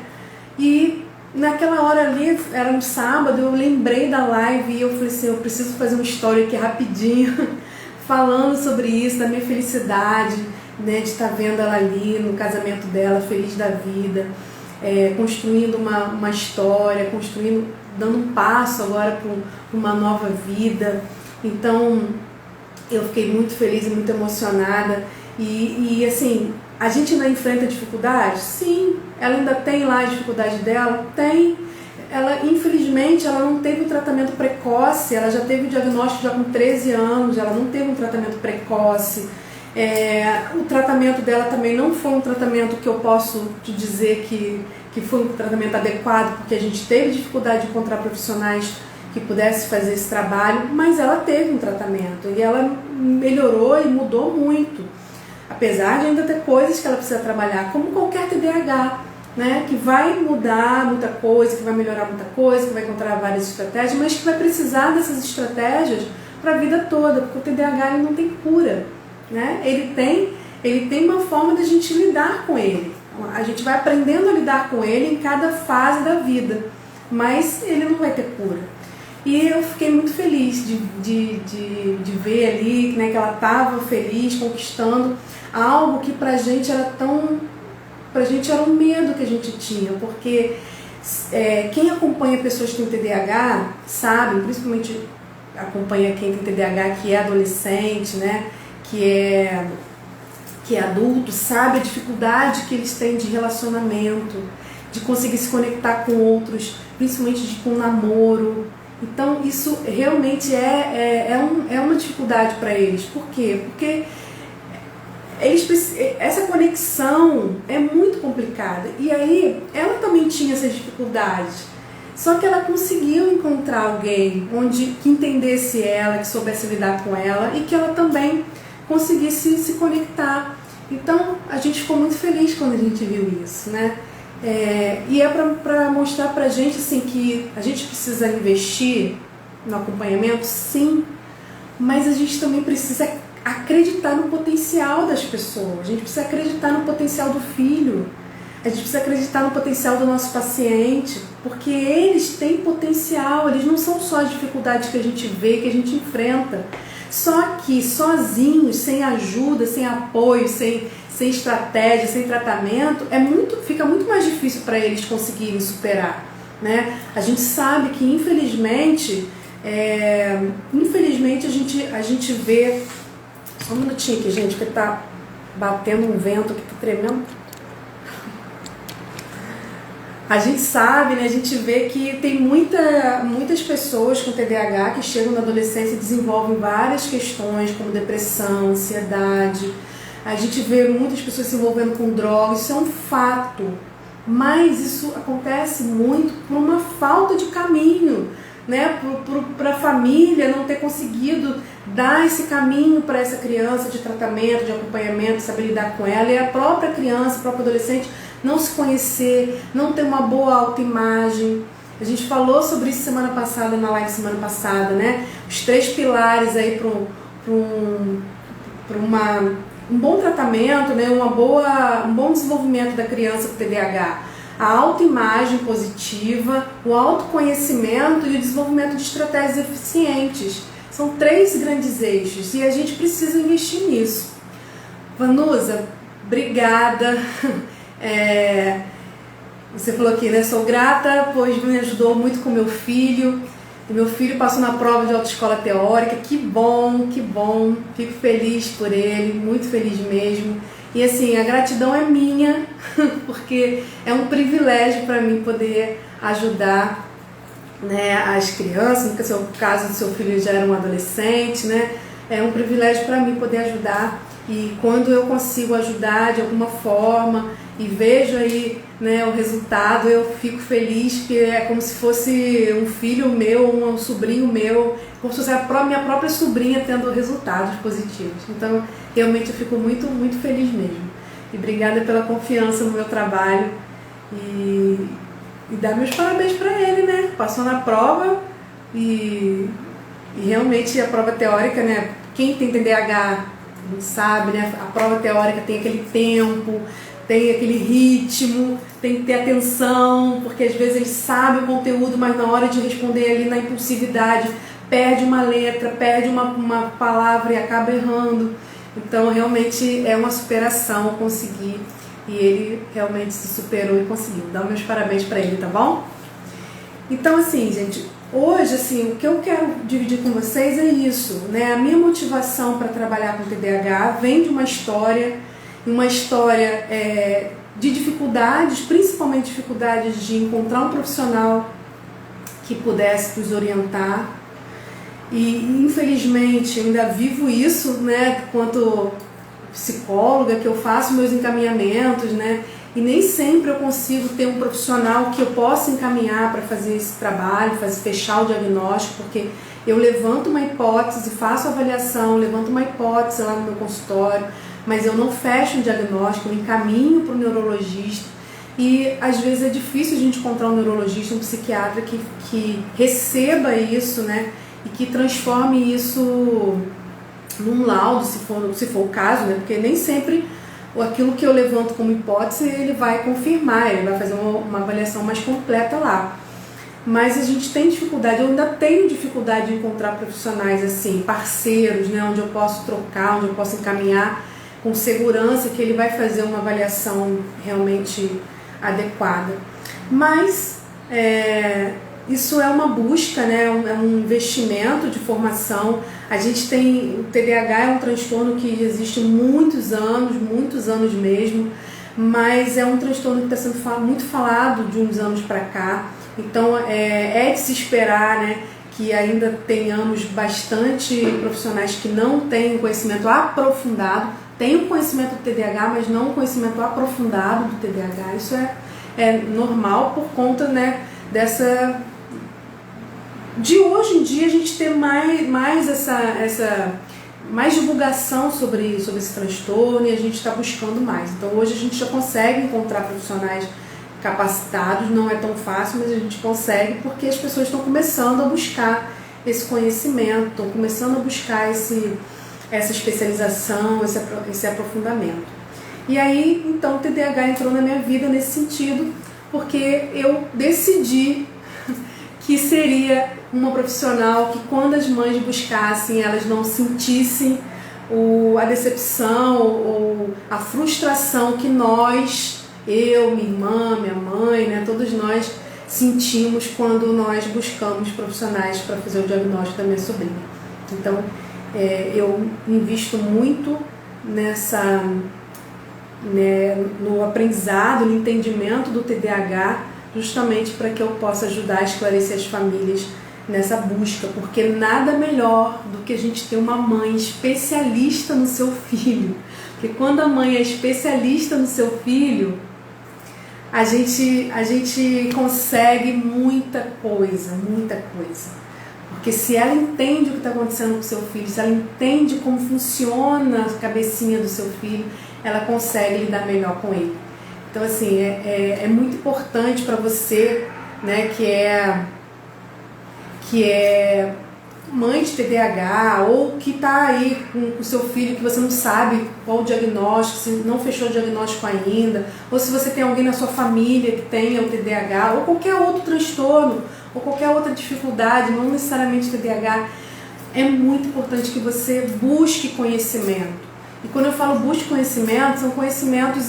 [SPEAKER 1] E naquela hora ali, era um sábado, eu lembrei da live e eu falei assim, eu preciso fazer uma história aqui rapidinho, falando sobre isso, da minha felicidade, né, de estar vendo ela ali no casamento dela, feliz da vida. construindo uma história, dando um passo agora para uma nova vida. Então eu fiquei muito feliz e muito emocionada. E assim, a gente ainda enfrenta dificuldades? Sim. Ela ainda tem lá a dificuldade dela? Tem. Ela, infelizmente, ela não teve um tratamento precoce, ela já teve o diagnóstico já com 13 anos, ela não teve um tratamento precoce. O tratamento dela também não foi um tratamento que eu posso te dizer que foi um tratamento adequado, porque a gente teve dificuldade de encontrar profissionais que pudessem fazer esse trabalho, mas ela teve um tratamento e ela melhorou e mudou muito. Apesar de ainda ter coisas que ela precisa trabalhar, como qualquer TDAH, né, que vai mudar muita coisa, que vai melhorar muita coisa, que vai encontrar várias estratégias, mas que vai precisar dessas estratégias para a vida toda, porque o TDAH ele não tem cura, né? Ele tem uma forma de a gente lidar com ele. A gente vai aprendendo a lidar com ele em cada fase da vida, mas ele não vai ter cura. E eu fiquei muito feliz de ver ali, né, que ela estava feliz, conquistando algo que pra gente era um medo que a gente tinha, porque quem acompanha pessoas que têm TDAH sabe, principalmente acompanha quem tem TDAH que é adolescente, né, que é adulto, sabe a dificuldade que eles têm de relacionamento, de conseguir se conectar com outros, principalmente com namoro. Então isso realmente é uma dificuldade para eles. Por quê? Porque essa conexão é muito complicada. E aí ela também tinha essas dificuldades. Só que ela conseguiu encontrar alguém que entendesse ela, que soubesse lidar com ela e que ela também conseguisse se conectar. Então a gente ficou muito feliz quando a gente viu isso, né? E é para mostrar pra gente assim, que a gente precisa investir no acompanhamento, sim, mas a gente também precisa acreditar no potencial das pessoas, a gente precisa acreditar no potencial do filho, a gente precisa acreditar no potencial do nosso paciente, porque eles têm potencial, eles não são só as dificuldades que a gente vê, que a gente enfrenta. Só que sozinhos, sem ajuda, sem apoio, sem estratégia, sem tratamento, fica muito mais difícil para eles conseguirem superar, né? A gente sabe que infelizmente a gente vê. Só um minutinho aqui, gente, porque tá batendo um vento aqui, tá tremendo. A gente sabe, né, a gente vê que tem muitas pessoas com TDAH que chegam na adolescência e desenvolvem várias questões como depressão, ansiedade. A gente vê muitas pessoas se envolvendo com drogas, isso é um fato. Mas isso acontece muito por uma falta de caminho, né? Para a família não ter conseguido dar esse caminho para essa criança de tratamento, de acompanhamento, saber lidar com ela. E a própria criança, o próprio adolescente não se conhecer, não ter uma boa autoimagem. A gente falou sobre isso semana passada, na live semana passada, né? Os 3 pilares aí para um bom tratamento, né? Um bom desenvolvimento da criança com TDAH. A autoimagem positiva, o autoconhecimento e o desenvolvimento de estratégias eficientes. São 3 grandes eixos e a gente precisa investir nisso. Vanusa, obrigada. Você falou aqui, né? Sou grata, pois me ajudou muito com meu filho. E meu filho passou na prova de autoescola teórica. Que bom, que bom. Fico feliz por ele, muito feliz mesmo. E assim, a gratidão é minha, porque é um privilégio para mim poder ajudar, né, as crianças. No caso do seu filho já era um adolescente, né? É um privilégio para mim poder ajudar. E quando eu consigo ajudar de alguma forma e vejo aí, né, o resultado, eu fico feliz, porque é como se fosse um filho meu, um sobrinho meu, como se fosse a minha própria sobrinha tendo resultados positivos. Então, realmente eu fico muito, muito feliz mesmo. E obrigada pela confiança no meu trabalho e dar meus parabéns para ele, né? Passou na prova e realmente a prova teórica, né? Quem tem TDAH não sabe, né? A prova teórica tem aquele tempo, tem aquele ritmo, tem que ter atenção, porque às vezes ele sabe o conteúdo, mas na hora de responder ali na impulsividade, perde uma letra, perde uma palavra e acaba errando. Então realmente é uma superação conseguir e ele realmente se superou e conseguiu. Dá meus parabéns para ele, tá bom? Então, assim, gente, hoje, assim, o que eu quero dividir com vocês é isso, né? A minha motivação para trabalhar com TDAH vem de uma história de dificuldades, principalmente dificuldades de encontrar um profissional que pudesse nos orientar. E, infelizmente, eu ainda vivo isso, né, quanto psicóloga, que eu faço meus encaminhamentos, né, e nem sempre eu consigo ter um profissional que eu possa encaminhar para fazer esse trabalho, fechar o diagnóstico, porque eu levanto uma hipótese, faço a avaliação, levanto uma hipótese lá no meu consultório, mas eu não fecho um diagnóstico, eu encaminho para o neurologista. E às vezes é difícil a gente encontrar um neurologista, um psiquiatra que receba isso, né, e que transforme isso num laudo, se for o caso, né, porque nem sempre aquilo que eu levanto como hipótese ele vai confirmar, ele vai fazer uma avaliação mais completa lá. Mas a gente tem dificuldade, eu ainda tenho dificuldade de encontrar profissionais assim, parceiros, né, onde eu posso trocar, onde eu posso encaminhar com segurança que ele vai fazer uma avaliação realmente adequada. Mas isso é uma busca, né? É um investimento de formação. A gente tem, o TDAH é um transtorno que existe muitos anos mesmo, mas é um transtorno que está sendo muito falado de uns anos para cá. Então é de se esperar, né, que ainda tenhamos bastante profissionais que não têm conhecimento aprofundado, têm o conhecimento do TDAH, mas não o conhecimento aprofundado do TDAH. Isso é normal por conta, né, de hoje em dia a gente ter mais mais divulgação sobre esse transtorno, e a gente está buscando mais. Então hoje a gente já consegue encontrar profissionais capacitados, não é tão fácil, mas a gente consegue porque as pessoas estão começando a buscar esse conhecimento, estão começando a buscar essa especialização, esse aprofundamento. E aí, então, o TDAH entrou na minha vida nesse sentido, porque eu decidi que seria uma profissional que, quando as mães buscassem, elas não sentissem a decepção ou a frustração que eu, minha irmã, minha mãe, né, todos nós sentimos quando nós buscamos profissionais para fazer o diagnóstico da minha sobrinha. Então, eu invisto muito no aprendizado, no entendimento do TDAH, justamente para que eu possa ajudar a esclarecer as famílias nessa busca, porque nada melhor do que a gente ter uma mãe especialista no seu filho. Porque quando a mãe é especialista no seu filho, a gente consegue muita coisa. Porque se ela entende o que está acontecendo com o seu filho, se ela entende como funciona a cabecinha do seu filho, ela consegue lidar melhor com ele. Então, assim, é muito importante para você, né, que é mãe de TDAH, ou que está aí com o seu filho que você não sabe qual o diagnóstico, se não fechou o diagnóstico ainda, ou se você tem alguém na sua família que tenha o TDAH, ou qualquer outro transtorno, ou qualquer outra dificuldade, não necessariamente TDAH, é muito importante que você busque conhecimento. E quando eu falo busque conhecimento, são conhecimentos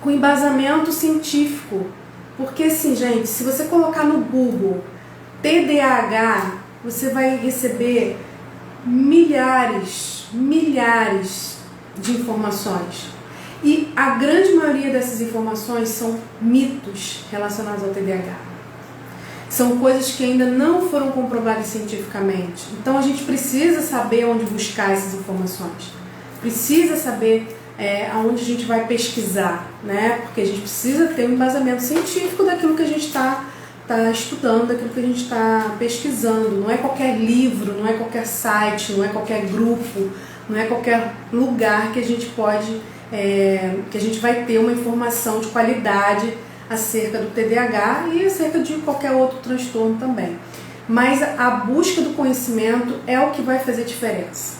[SPEAKER 1] com embasamento científico. Porque, assim, gente, se você colocar no Google TDAH, você vai receber milhares de informações. E a grande maioria dessas informações são mitos relacionados ao TDAH. São coisas que ainda não foram comprovadas cientificamente. Então a gente precisa saber onde buscar essas informações. Precisa saber aonde a gente vai pesquisar, né? Porque a gente precisa ter um embasamento científico daquilo que a gente está estudando, daquilo que a gente está pesquisando. Não é qualquer livro, não é qualquer site, não é qualquer grupo, não é qualquer lugar que a gente pode, que a gente vai ter uma informação de qualidade acerca do TDAH e acerca de qualquer outro transtorno também. Mas a busca do conhecimento é o que vai fazer diferença.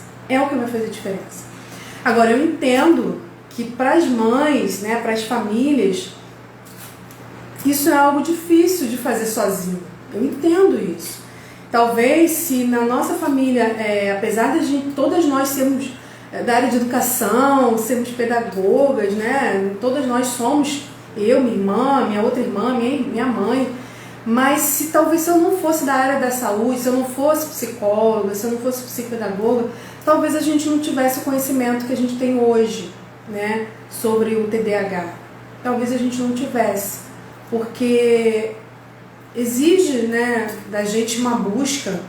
[SPEAKER 1] Agora, eu entendo que para as mães, né, para as famílias, isso é algo difícil de fazer sozinho. Eu entendo isso. Talvez se na nossa família, apesar de todas nós sermos da área de educação, sermos pedagogas, né? Todas nós somos, eu, minha irmã, minha outra irmã, minha mãe. Mas se eu não fosse da área da saúde, se eu não fosse psicóloga, se eu não fosse psicopedagoga, talvez a gente não tivesse o conhecimento que a gente tem hoje, né, sobre o TDAH. Talvez a gente não tivesse, porque exige, né, da gente uma busca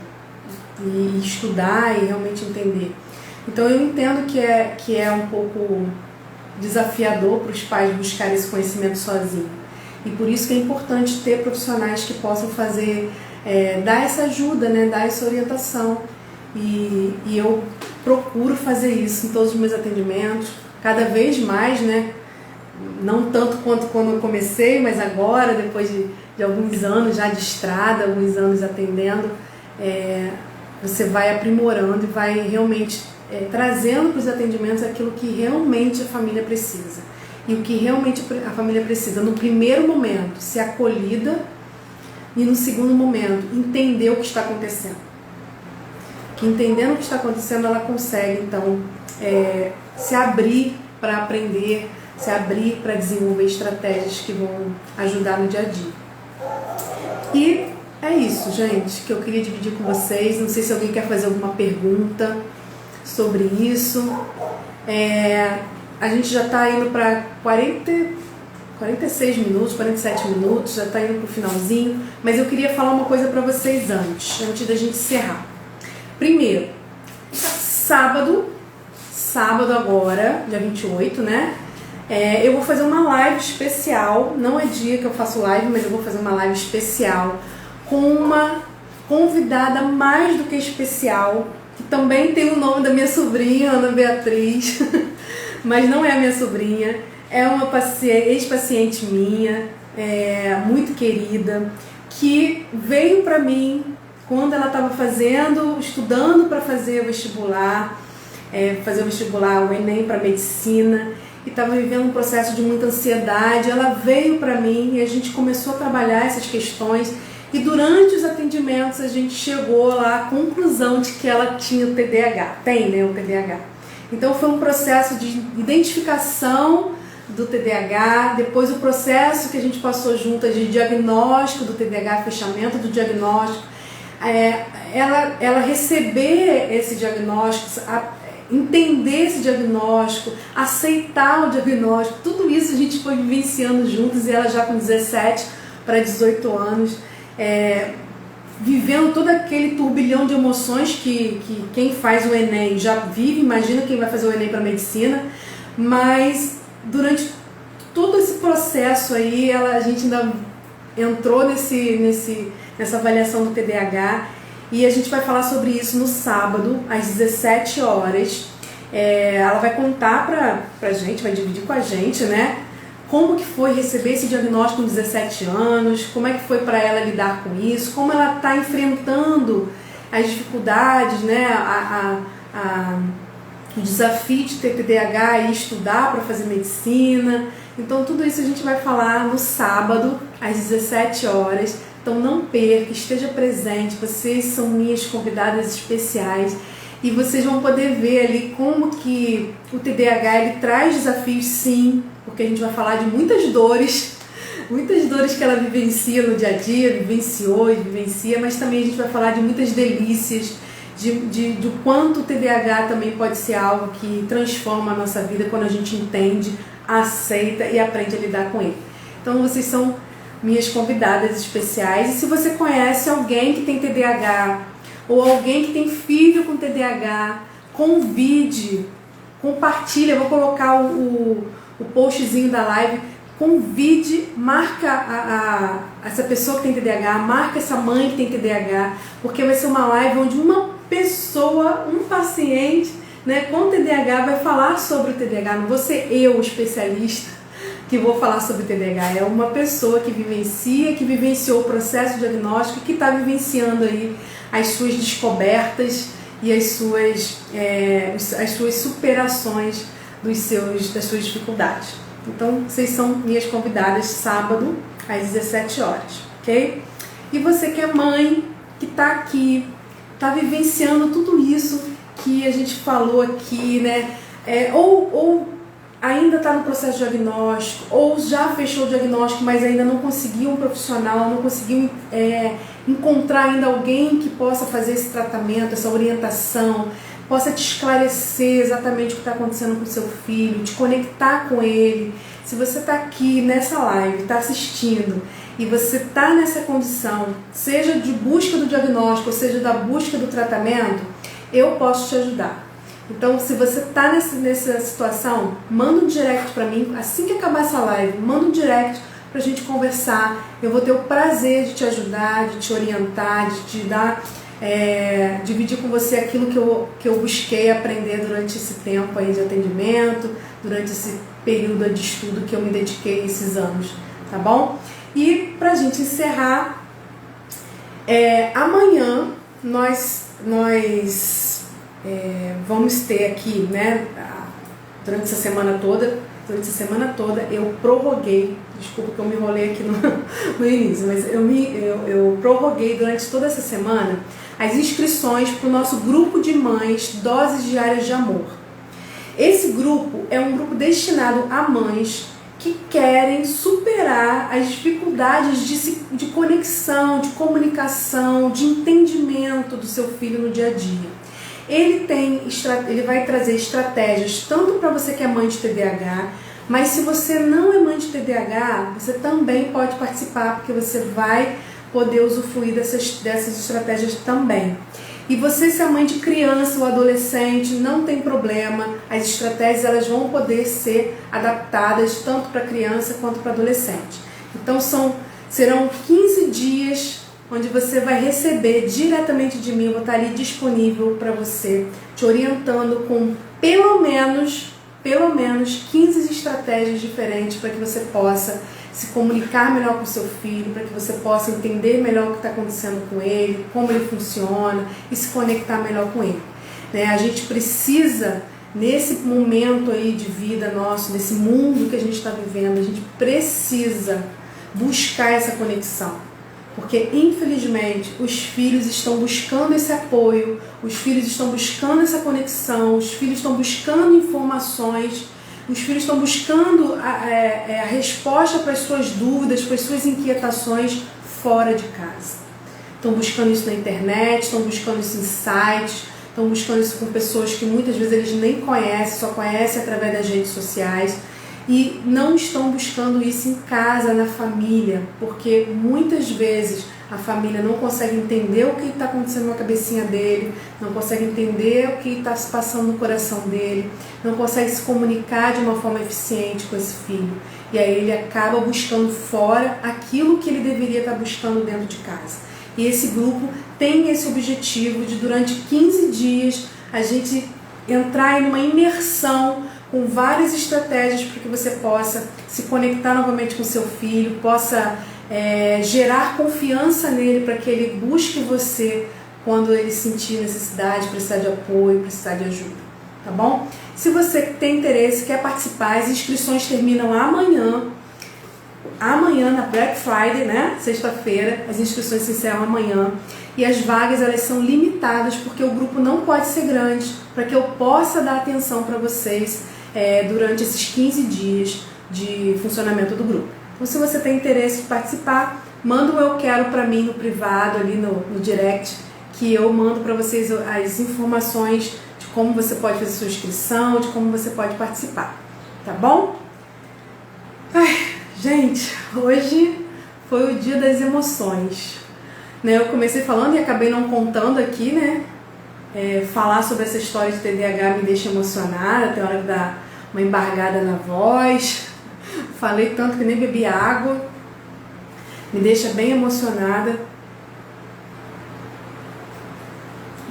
[SPEAKER 1] e estudar e realmente entender. Então eu entendo que é um pouco desafiador para os pais buscarem esse conhecimento sozinhos. E por isso que é importante ter profissionais que possam fazer, dar essa ajuda, né, dar essa orientação. E eu procuro fazer isso em todos os meus atendimentos, cada vez mais, né? Não tanto quanto quando eu comecei, mas agora, depois de alguns anos já de estrada, alguns anos atendendo, você vai aprimorando e vai realmente trazendo para os atendimentos aquilo que realmente a família precisa. E o que realmente a família precisa, no primeiro momento, ser acolhida, e no segundo momento, entender o que está acontecendo. Que entendendo o que está acontecendo, ela consegue, então, se abrir para aprender, se abrir para desenvolver estratégias que vão ajudar no dia a dia. E é isso, gente, que eu queria dividir com vocês. Não sei se alguém quer fazer alguma pergunta sobre isso. A gente já está indo para 46 minutos, 47 minutos, já está indo para o finalzinho, mas eu queria falar uma coisa para vocês antes da gente encerrar. Primeiro, sábado agora, dia 28, né? Eu vou fazer uma live especial, não é dia que eu faço live, mas eu vou fazer uma live especial com uma convidada mais do que especial, que também tem o nome da minha sobrinha, Ana Beatriz, mas não é a minha sobrinha, é uma ex-paciente minha, muito querida, que veio para mim quando ela estava estudando para fazer o vestibular, o Enem para medicina, e estava vivendo um processo de muita ansiedade. Ela veio para mim e a gente começou a trabalhar essas questões, e durante os atendimentos a gente chegou lá à conclusão de que ela tinha o TDAH, o TDAH. Então foi um processo de identificação do TDAH, depois o processo que a gente passou juntas de diagnóstico do TDAH, fechamento do diagnóstico, ela receber esse diagnóstico, entender esse diagnóstico, aceitar o diagnóstico, tudo isso a gente foi vivenciando juntos, e ela já com 17 para 18 anos, vivendo todo aquele turbilhão de emoções que quem faz o Enem já vive. Imagina quem vai fazer o Enem para medicina. Mas durante todo esse processo aí, a gente ainda entrou nessa avaliação do TDAH, e a gente vai falar sobre isso no sábado, às 17 horas. Ela vai contar pra gente, vai dividir com a gente, né? Como que foi receber esse diagnóstico com 17 anos, como é que foi para ela lidar com isso, como ela está enfrentando as dificuldades, né, o desafio de ter TDAH e estudar para fazer medicina. Então tudo isso a gente vai falar no sábado, às 17 horas. Então não perca, esteja presente, vocês são minhas convidadas especiais. E vocês vão poder ver ali como que o TDAH ele traz desafios, sim, porque a gente vai falar de muitas dores que ela vivencia no dia a dia, vivenciou e vivencia, mas também a gente vai falar de muitas delícias, de quanto o TDAH também pode ser algo que transforma a nossa vida quando a gente entende, aceita e aprende a lidar com ele. Então vocês são minhas convidadas especiais, e se você conhece alguém que tem TDAH, ou alguém que tem filho com TDAH, convide, compartilha. Eu vou colocar o postzinho da live. Convide, marca essa pessoa que tem TDAH, marca essa mãe que tem TDAH, porque vai ser uma live onde uma pessoa, um paciente, né, com TDAH vai falar sobre o TDAH. Não vou ser eu, especialista, que vou falar sobre o TDAH. É uma pessoa que vivenciou o processo diagnóstico, que está vivenciando aí as suas descobertas e as suas superações das suas dificuldades. Então, vocês são minhas convidadas sábado, às 17 horas, ok? E você que é mãe, que está aqui, está vivenciando tudo isso, aqui, a gente falou aqui, né? Ou ainda está no processo de diagnóstico, ou já fechou o diagnóstico, mas ainda não conseguiu um profissional, não conseguiu encontrar ainda alguém que possa fazer esse tratamento, essa orientação, possa te esclarecer exatamente o que está acontecendo com o seu filho, te conectar com ele. Se você está aqui nessa live, está assistindo, e você está nessa condição, seja de busca do diagnóstico, ou seja da busca do tratamento, eu posso te ajudar. Então, se você está nessa situação, manda um direct para mim, assim que acabar essa live, manda um direct para a gente conversar. Eu vou ter o prazer de te ajudar, de te orientar, de te dar, dividir com você aquilo que eu busquei aprender durante esse tempo aí de atendimento, durante esse período de estudo que eu me dediquei esses anos, tá bom? E para a gente encerrar, amanhã nós vamos ter aqui, né, durante essa semana toda eu prorroguei, desculpa que eu me enrolei aqui no início, mas eu prorroguei durante toda essa semana as inscrições para o nosso grupo de mães Doses Diárias de Amor. Esse grupo é um grupo destinado a mães que querem superar as dificuldades de conexão, de comunicação, de entendimento do seu filho no dia a dia. Ele vai trazer estratégias tanto para você que é mãe de TDAH, mas se você não é mãe de TDAH, você também pode participar, porque você vai poder usufruir dessas estratégias também. E você, se é mãe de criança ou adolescente, não tem problema, as estratégias elas vão poder ser adaptadas tanto para criança quanto para adolescente. Então serão 15 dias onde você vai receber diretamente de mim, eu vou estar ali disponível para você, te orientando com pelo menos 15 estratégias diferentes para que você possa se comunicar melhor com o seu filho, para que você possa entender melhor o que está acontecendo com ele, como ele funciona e se conectar melhor com ele. Né? A gente precisa, nesse momento aí de vida nosso, nesse mundo que a gente está vivendo, a gente precisa buscar essa conexão. Porque, infelizmente, os filhos estão buscando esse apoio, os filhos estão buscando essa conexão, os filhos estão buscando informações, os filhos estão buscando a resposta para as suas dúvidas, para as suas inquietações fora de casa. Estão buscando isso na internet, estão buscando isso em sites, estão buscando isso com pessoas que muitas vezes eles nem conhecem, só conhecem através das redes sociais. E não estão buscando isso em casa, na família, porque muitas vezes a família não consegue entender o que está acontecendo na cabecinha dele, não consegue entender o que está se passando no coração dele, não consegue se comunicar de uma forma eficiente com esse filho. E aí ele acaba buscando fora aquilo que ele deveria estar buscando dentro de casa. E esse grupo tem esse objetivo de, durante 15 dias, a gente entrar em uma imersão com várias estratégias para que você possa se conectar novamente com seu filho, possa gerar confiança nele para que ele busque você quando ele sentir necessidade, precisar de apoio, precisar de ajuda, tá bom? Se você tem interesse, quer participar, as inscrições terminam amanhã na Black Friday, né? Sexta-feira, as inscrições se encerram amanhã e as vagas elas são limitadas porque o grupo não pode ser grande, para que eu possa dar atenção para vocês durante esses 15 dias de funcionamento do grupo. Então, se você tem interesse em participar, manda um eu quero para mim no privado, ali no direct, que eu mando para vocês as informações de como você pode fazer sua inscrição, de como você pode participar, tá bom? Ai, gente, hoje foi o dia das emoções, né? Eu comecei falando e acabei não contando aqui, né? Falar sobre essa história de TDAH me deixa emocionada, tem hora que dá uma embargada na voz. Falei tanto que nem bebi água, me deixa bem emocionada,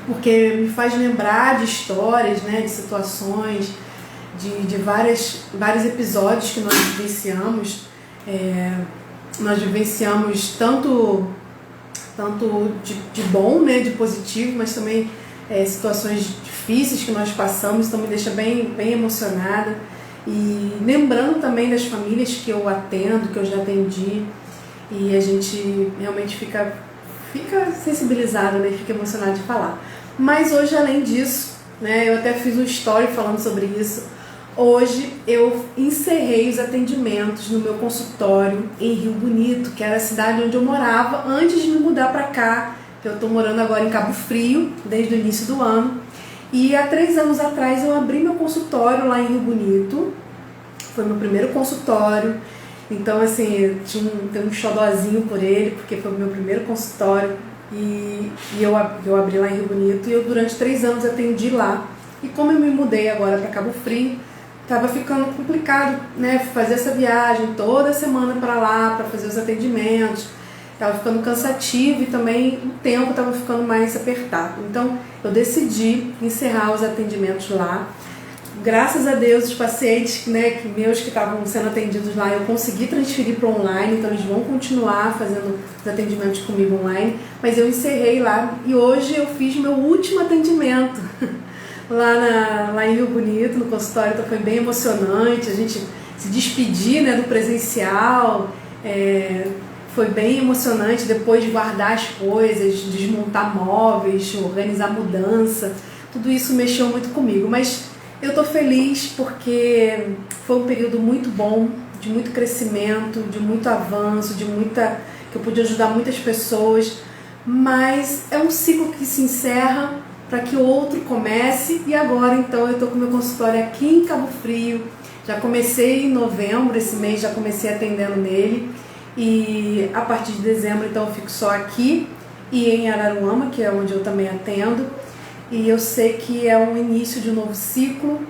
[SPEAKER 1] porque me faz lembrar de histórias, né, de situações, de vários episódios que nós vivenciamos. Nós vivenciamos tanto de bom, né, de positivo, mas também situações difíceis que nós passamos, então me deixa bem emocionada. E lembrando também das famílias que eu atendo, que eu já atendi, e a gente realmente fica sensibilizado, né, fica emocionado de falar. Mas hoje, além disso, né? Eu até fiz um story falando sobre isso. Hoje eu encerrei os atendimentos no meu consultório em Rio Bonito, que era a cidade onde eu morava antes de me mudar para cá. Eu estou morando agora em Cabo Frio, desde o início do ano. E há 3 anos atrás eu abri meu consultório lá em Rio Bonito. Foi meu primeiro consultório. Então, assim, tem um xodózinho por ele, porque foi o meu primeiro consultório. E eu abri lá em Rio Bonito e eu durante 3 anos atendi lá. E como eu me mudei agora para Cabo Frio, estava ficando complicado, né, fazer essa viagem toda semana para lá, para fazer os atendimentos. Estava ficando cansativo e também o tempo estava ficando mais apertado. Então, eu decidi encerrar os atendimentos lá. Graças a Deus, os pacientes, né, meus que estavam sendo atendidos lá, eu consegui transferir para online, então eles vão continuar fazendo os atendimentos comigo online, mas eu encerrei lá e hoje eu fiz meu último atendimento lá em Rio Bonito, no consultório, então foi bem emocionante, a gente se despedir, né, do presencial, foi bem emocionante depois de guardar as coisas, desmontar móveis, organizar mudança, tudo isso mexeu muito comigo, mas eu estou feliz porque foi um período muito bom, de muito crescimento, de muito avanço, que eu pude ajudar muitas pessoas, mas é um ciclo que se encerra para que outro comece e agora então eu estou com meu consultório aqui em Cabo Frio, já comecei em novembro, esse mês já comecei atendendo nele e a partir de dezembro então eu fico só aqui e em Araruama, que é onde eu também atendo. E eu sei que é um início de um novo ciclo,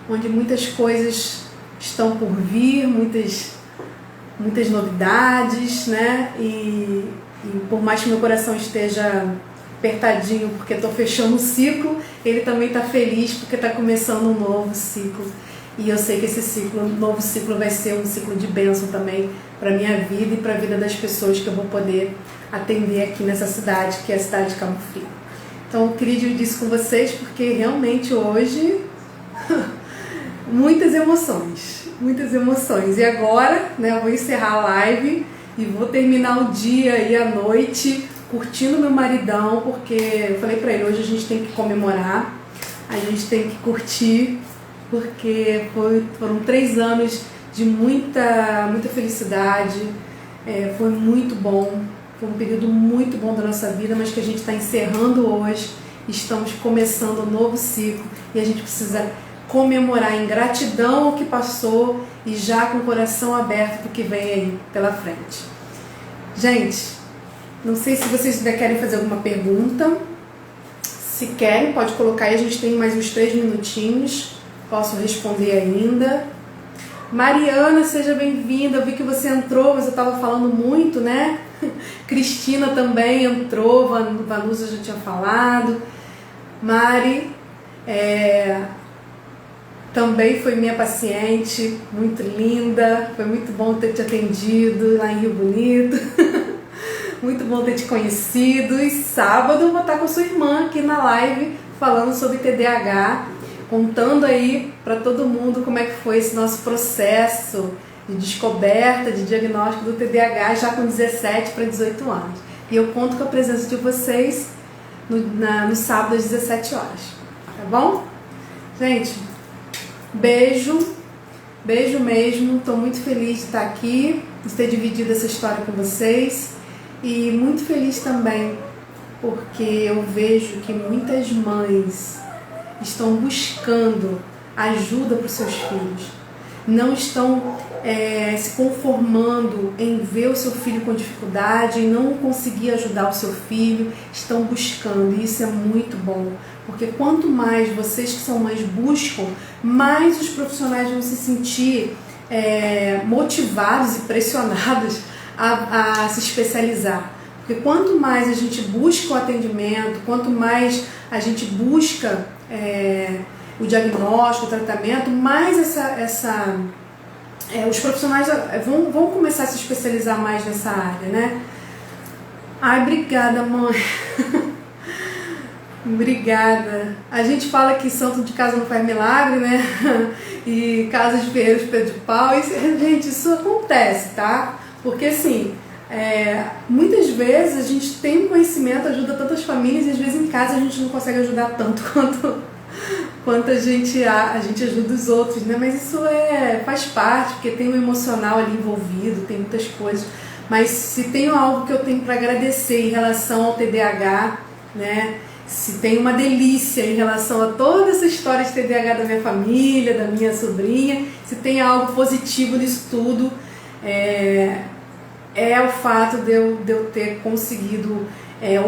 [SPEAKER 1] onde muitas coisas estão por vir, muitas novidades, né? E por mais que meu coração esteja apertadinho porque estou fechando um ciclo, ele também está feliz porque está começando um novo ciclo. E eu sei que esse novo ciclo vai ser um ciclo de bênção também para a minha vida e para a vida das pessoas que eu vou poder atender aqui nessa cidade, que é a cidade de Cabo Frio. Então eu queria dividir isso com vocês porque realmente hoje muitas emoções. E agora, né, eu vou encerrar a live e vou terminar o dia e a noite curtindo meu maridão, porque eu falei pra ele, hoje a gente tem que comemorar, a gente tem que curtir, porque foram 3 anos de muita felicidade, foi muito bom. Foi um período muito bom da nossa vida, mas que a gente está encerrando hoje. Estamos começando um novo ciclo e a gente precisa comemorar em gratidão ao que passou e já com o coração aberto para o que vem aí pela frente. Gente, não sei se vocês ainda querem fazer alguma pergunta. Se querem, pode colocar aí, a gente tem mais uns 3 minutinhos. Posso responder ainda. Mariana, seja bem-vinda. Eu vi que você entrou, mas eu estava falando muito, né? Cristina também entrou, Vanusa já tinha falado. Mari também foi minha paciente, muito linda. Foi muito bom ter te atendido lá em Rio Bonito. Muito bom ter te conhecido. E sábado eu vou estar com a sua irmã aqui na live falando sobre TDAH, contando aí para todo mundo como é que foi esse nosso processo de descoberta, de diagnóstico do TDAH já com 17 para 18 anos. E eu conto com a presença de vocês no sábado às 17 horas. Tá bom? Gente, beijo mesmo. Estou muito feliz de estar aqui, de ter dividido essa história com vocês. E muito feliz também porque eu vejo que muitas mães estão buscando ajuda para os seus filhos, não estão se conformando em ver o seu filho com dificuldade, em não conseguir ajudar o seu filho, estão buscando, e isso é muito bom, porque quanto mais vocês que são mães buscam, mais os profissionais vão se sentir motivados e pressionados a se especializar. Porque quanto mais a gente busca o atendimento, quanto mais a gente busca o diagnóstico, o tratamento, mais os profissionais vão começar a se especializar mais nessa área, né? Ai, obrigada, mãe. Obrigada. A gente fala que santo de casa não faz milagre, né? E casa de ferreiros Pedro de pau. E, gente, isso acontece, tá? Porque assim, muitas vezes a gente tem um conhecimento, ajuda tantas famílias, e às vezes em casa a gente não consegue ajudar tanto quanto a gente ajuda os outros, né? Mas isso faz parte, porque tem um emocional ali envolvido, tem muitas coisas. Mas se tem algo que eu tenho para agradecer em relação ao TDAH, né? Se tem uma delícia em relação a toda essa história de TDAH da minha família, da minha sobrinha, se tem algo positivo nisso tudo, é o fato de eu ter conseguido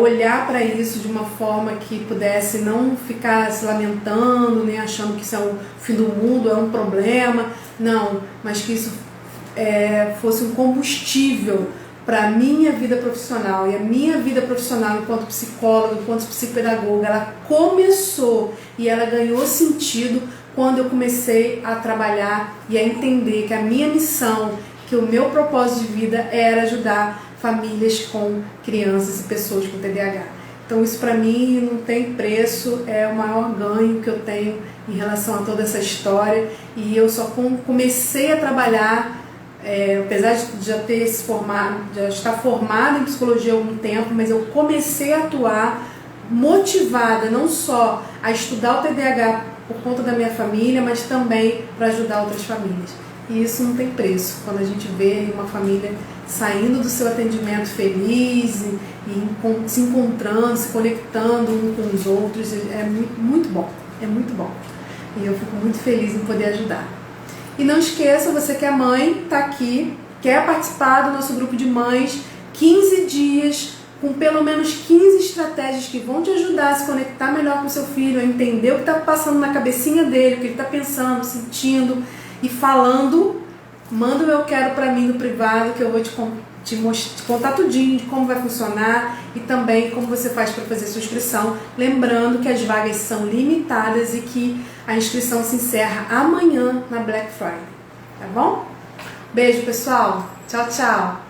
[SPEAKER 1] olhar para isso de uma forma que pudesse não ficar se lamentando, nem achando que isso é o fim do mundo, é um problema, não, mas que isso fosse um combustível para a minha vida profissional. E a minha vida profissional enquanto psicóloga, enquanto psicopedagoga, ela começou e ela ganhou sentido quando eu comecei a trabalhar e a entender que a minha missão, que o meu propósito de vida era ajudar famílias com crianças e pessoas com TDAH. Então isso para mim não tem preço, é o maior ganho que eu tenho em relação a toda essa história. E eu só comecei a trabalhar, apesar de já estar formada em psicologia há algum tempo, mas eu comecei a atuar motivada não só a estudar o TDAH por conta da minha família, mas também para ajudar outras famílias. E isso não tem preço, quando a gente vê uma família saindo do seu atendimento feliz e se encontrando, se conectando um com os outros, é muito bom, é muito bom. E eu fico muito feliz em poder ajudar. E não esqueça, você que é mãe, está aqui, quer participar do nosso grupo de mães, 15 dias, com pelo menos 15 estratégias que vão te ajudar a se conectar melhor com seu filho, a entender o que está passando na cabecinha dele, o que ele está pensando, sentindo e falando. Manda o eu quero para mim no privado, que eu vou te contar tudinho de como vai funcionar e também como você faz para fazer sua inscrição. Lembrando que as vagas são limitadas e que a inscrição se encerra amanhã na Black Friday, tá bom? Beijo, pessoal. Tchau, tchau.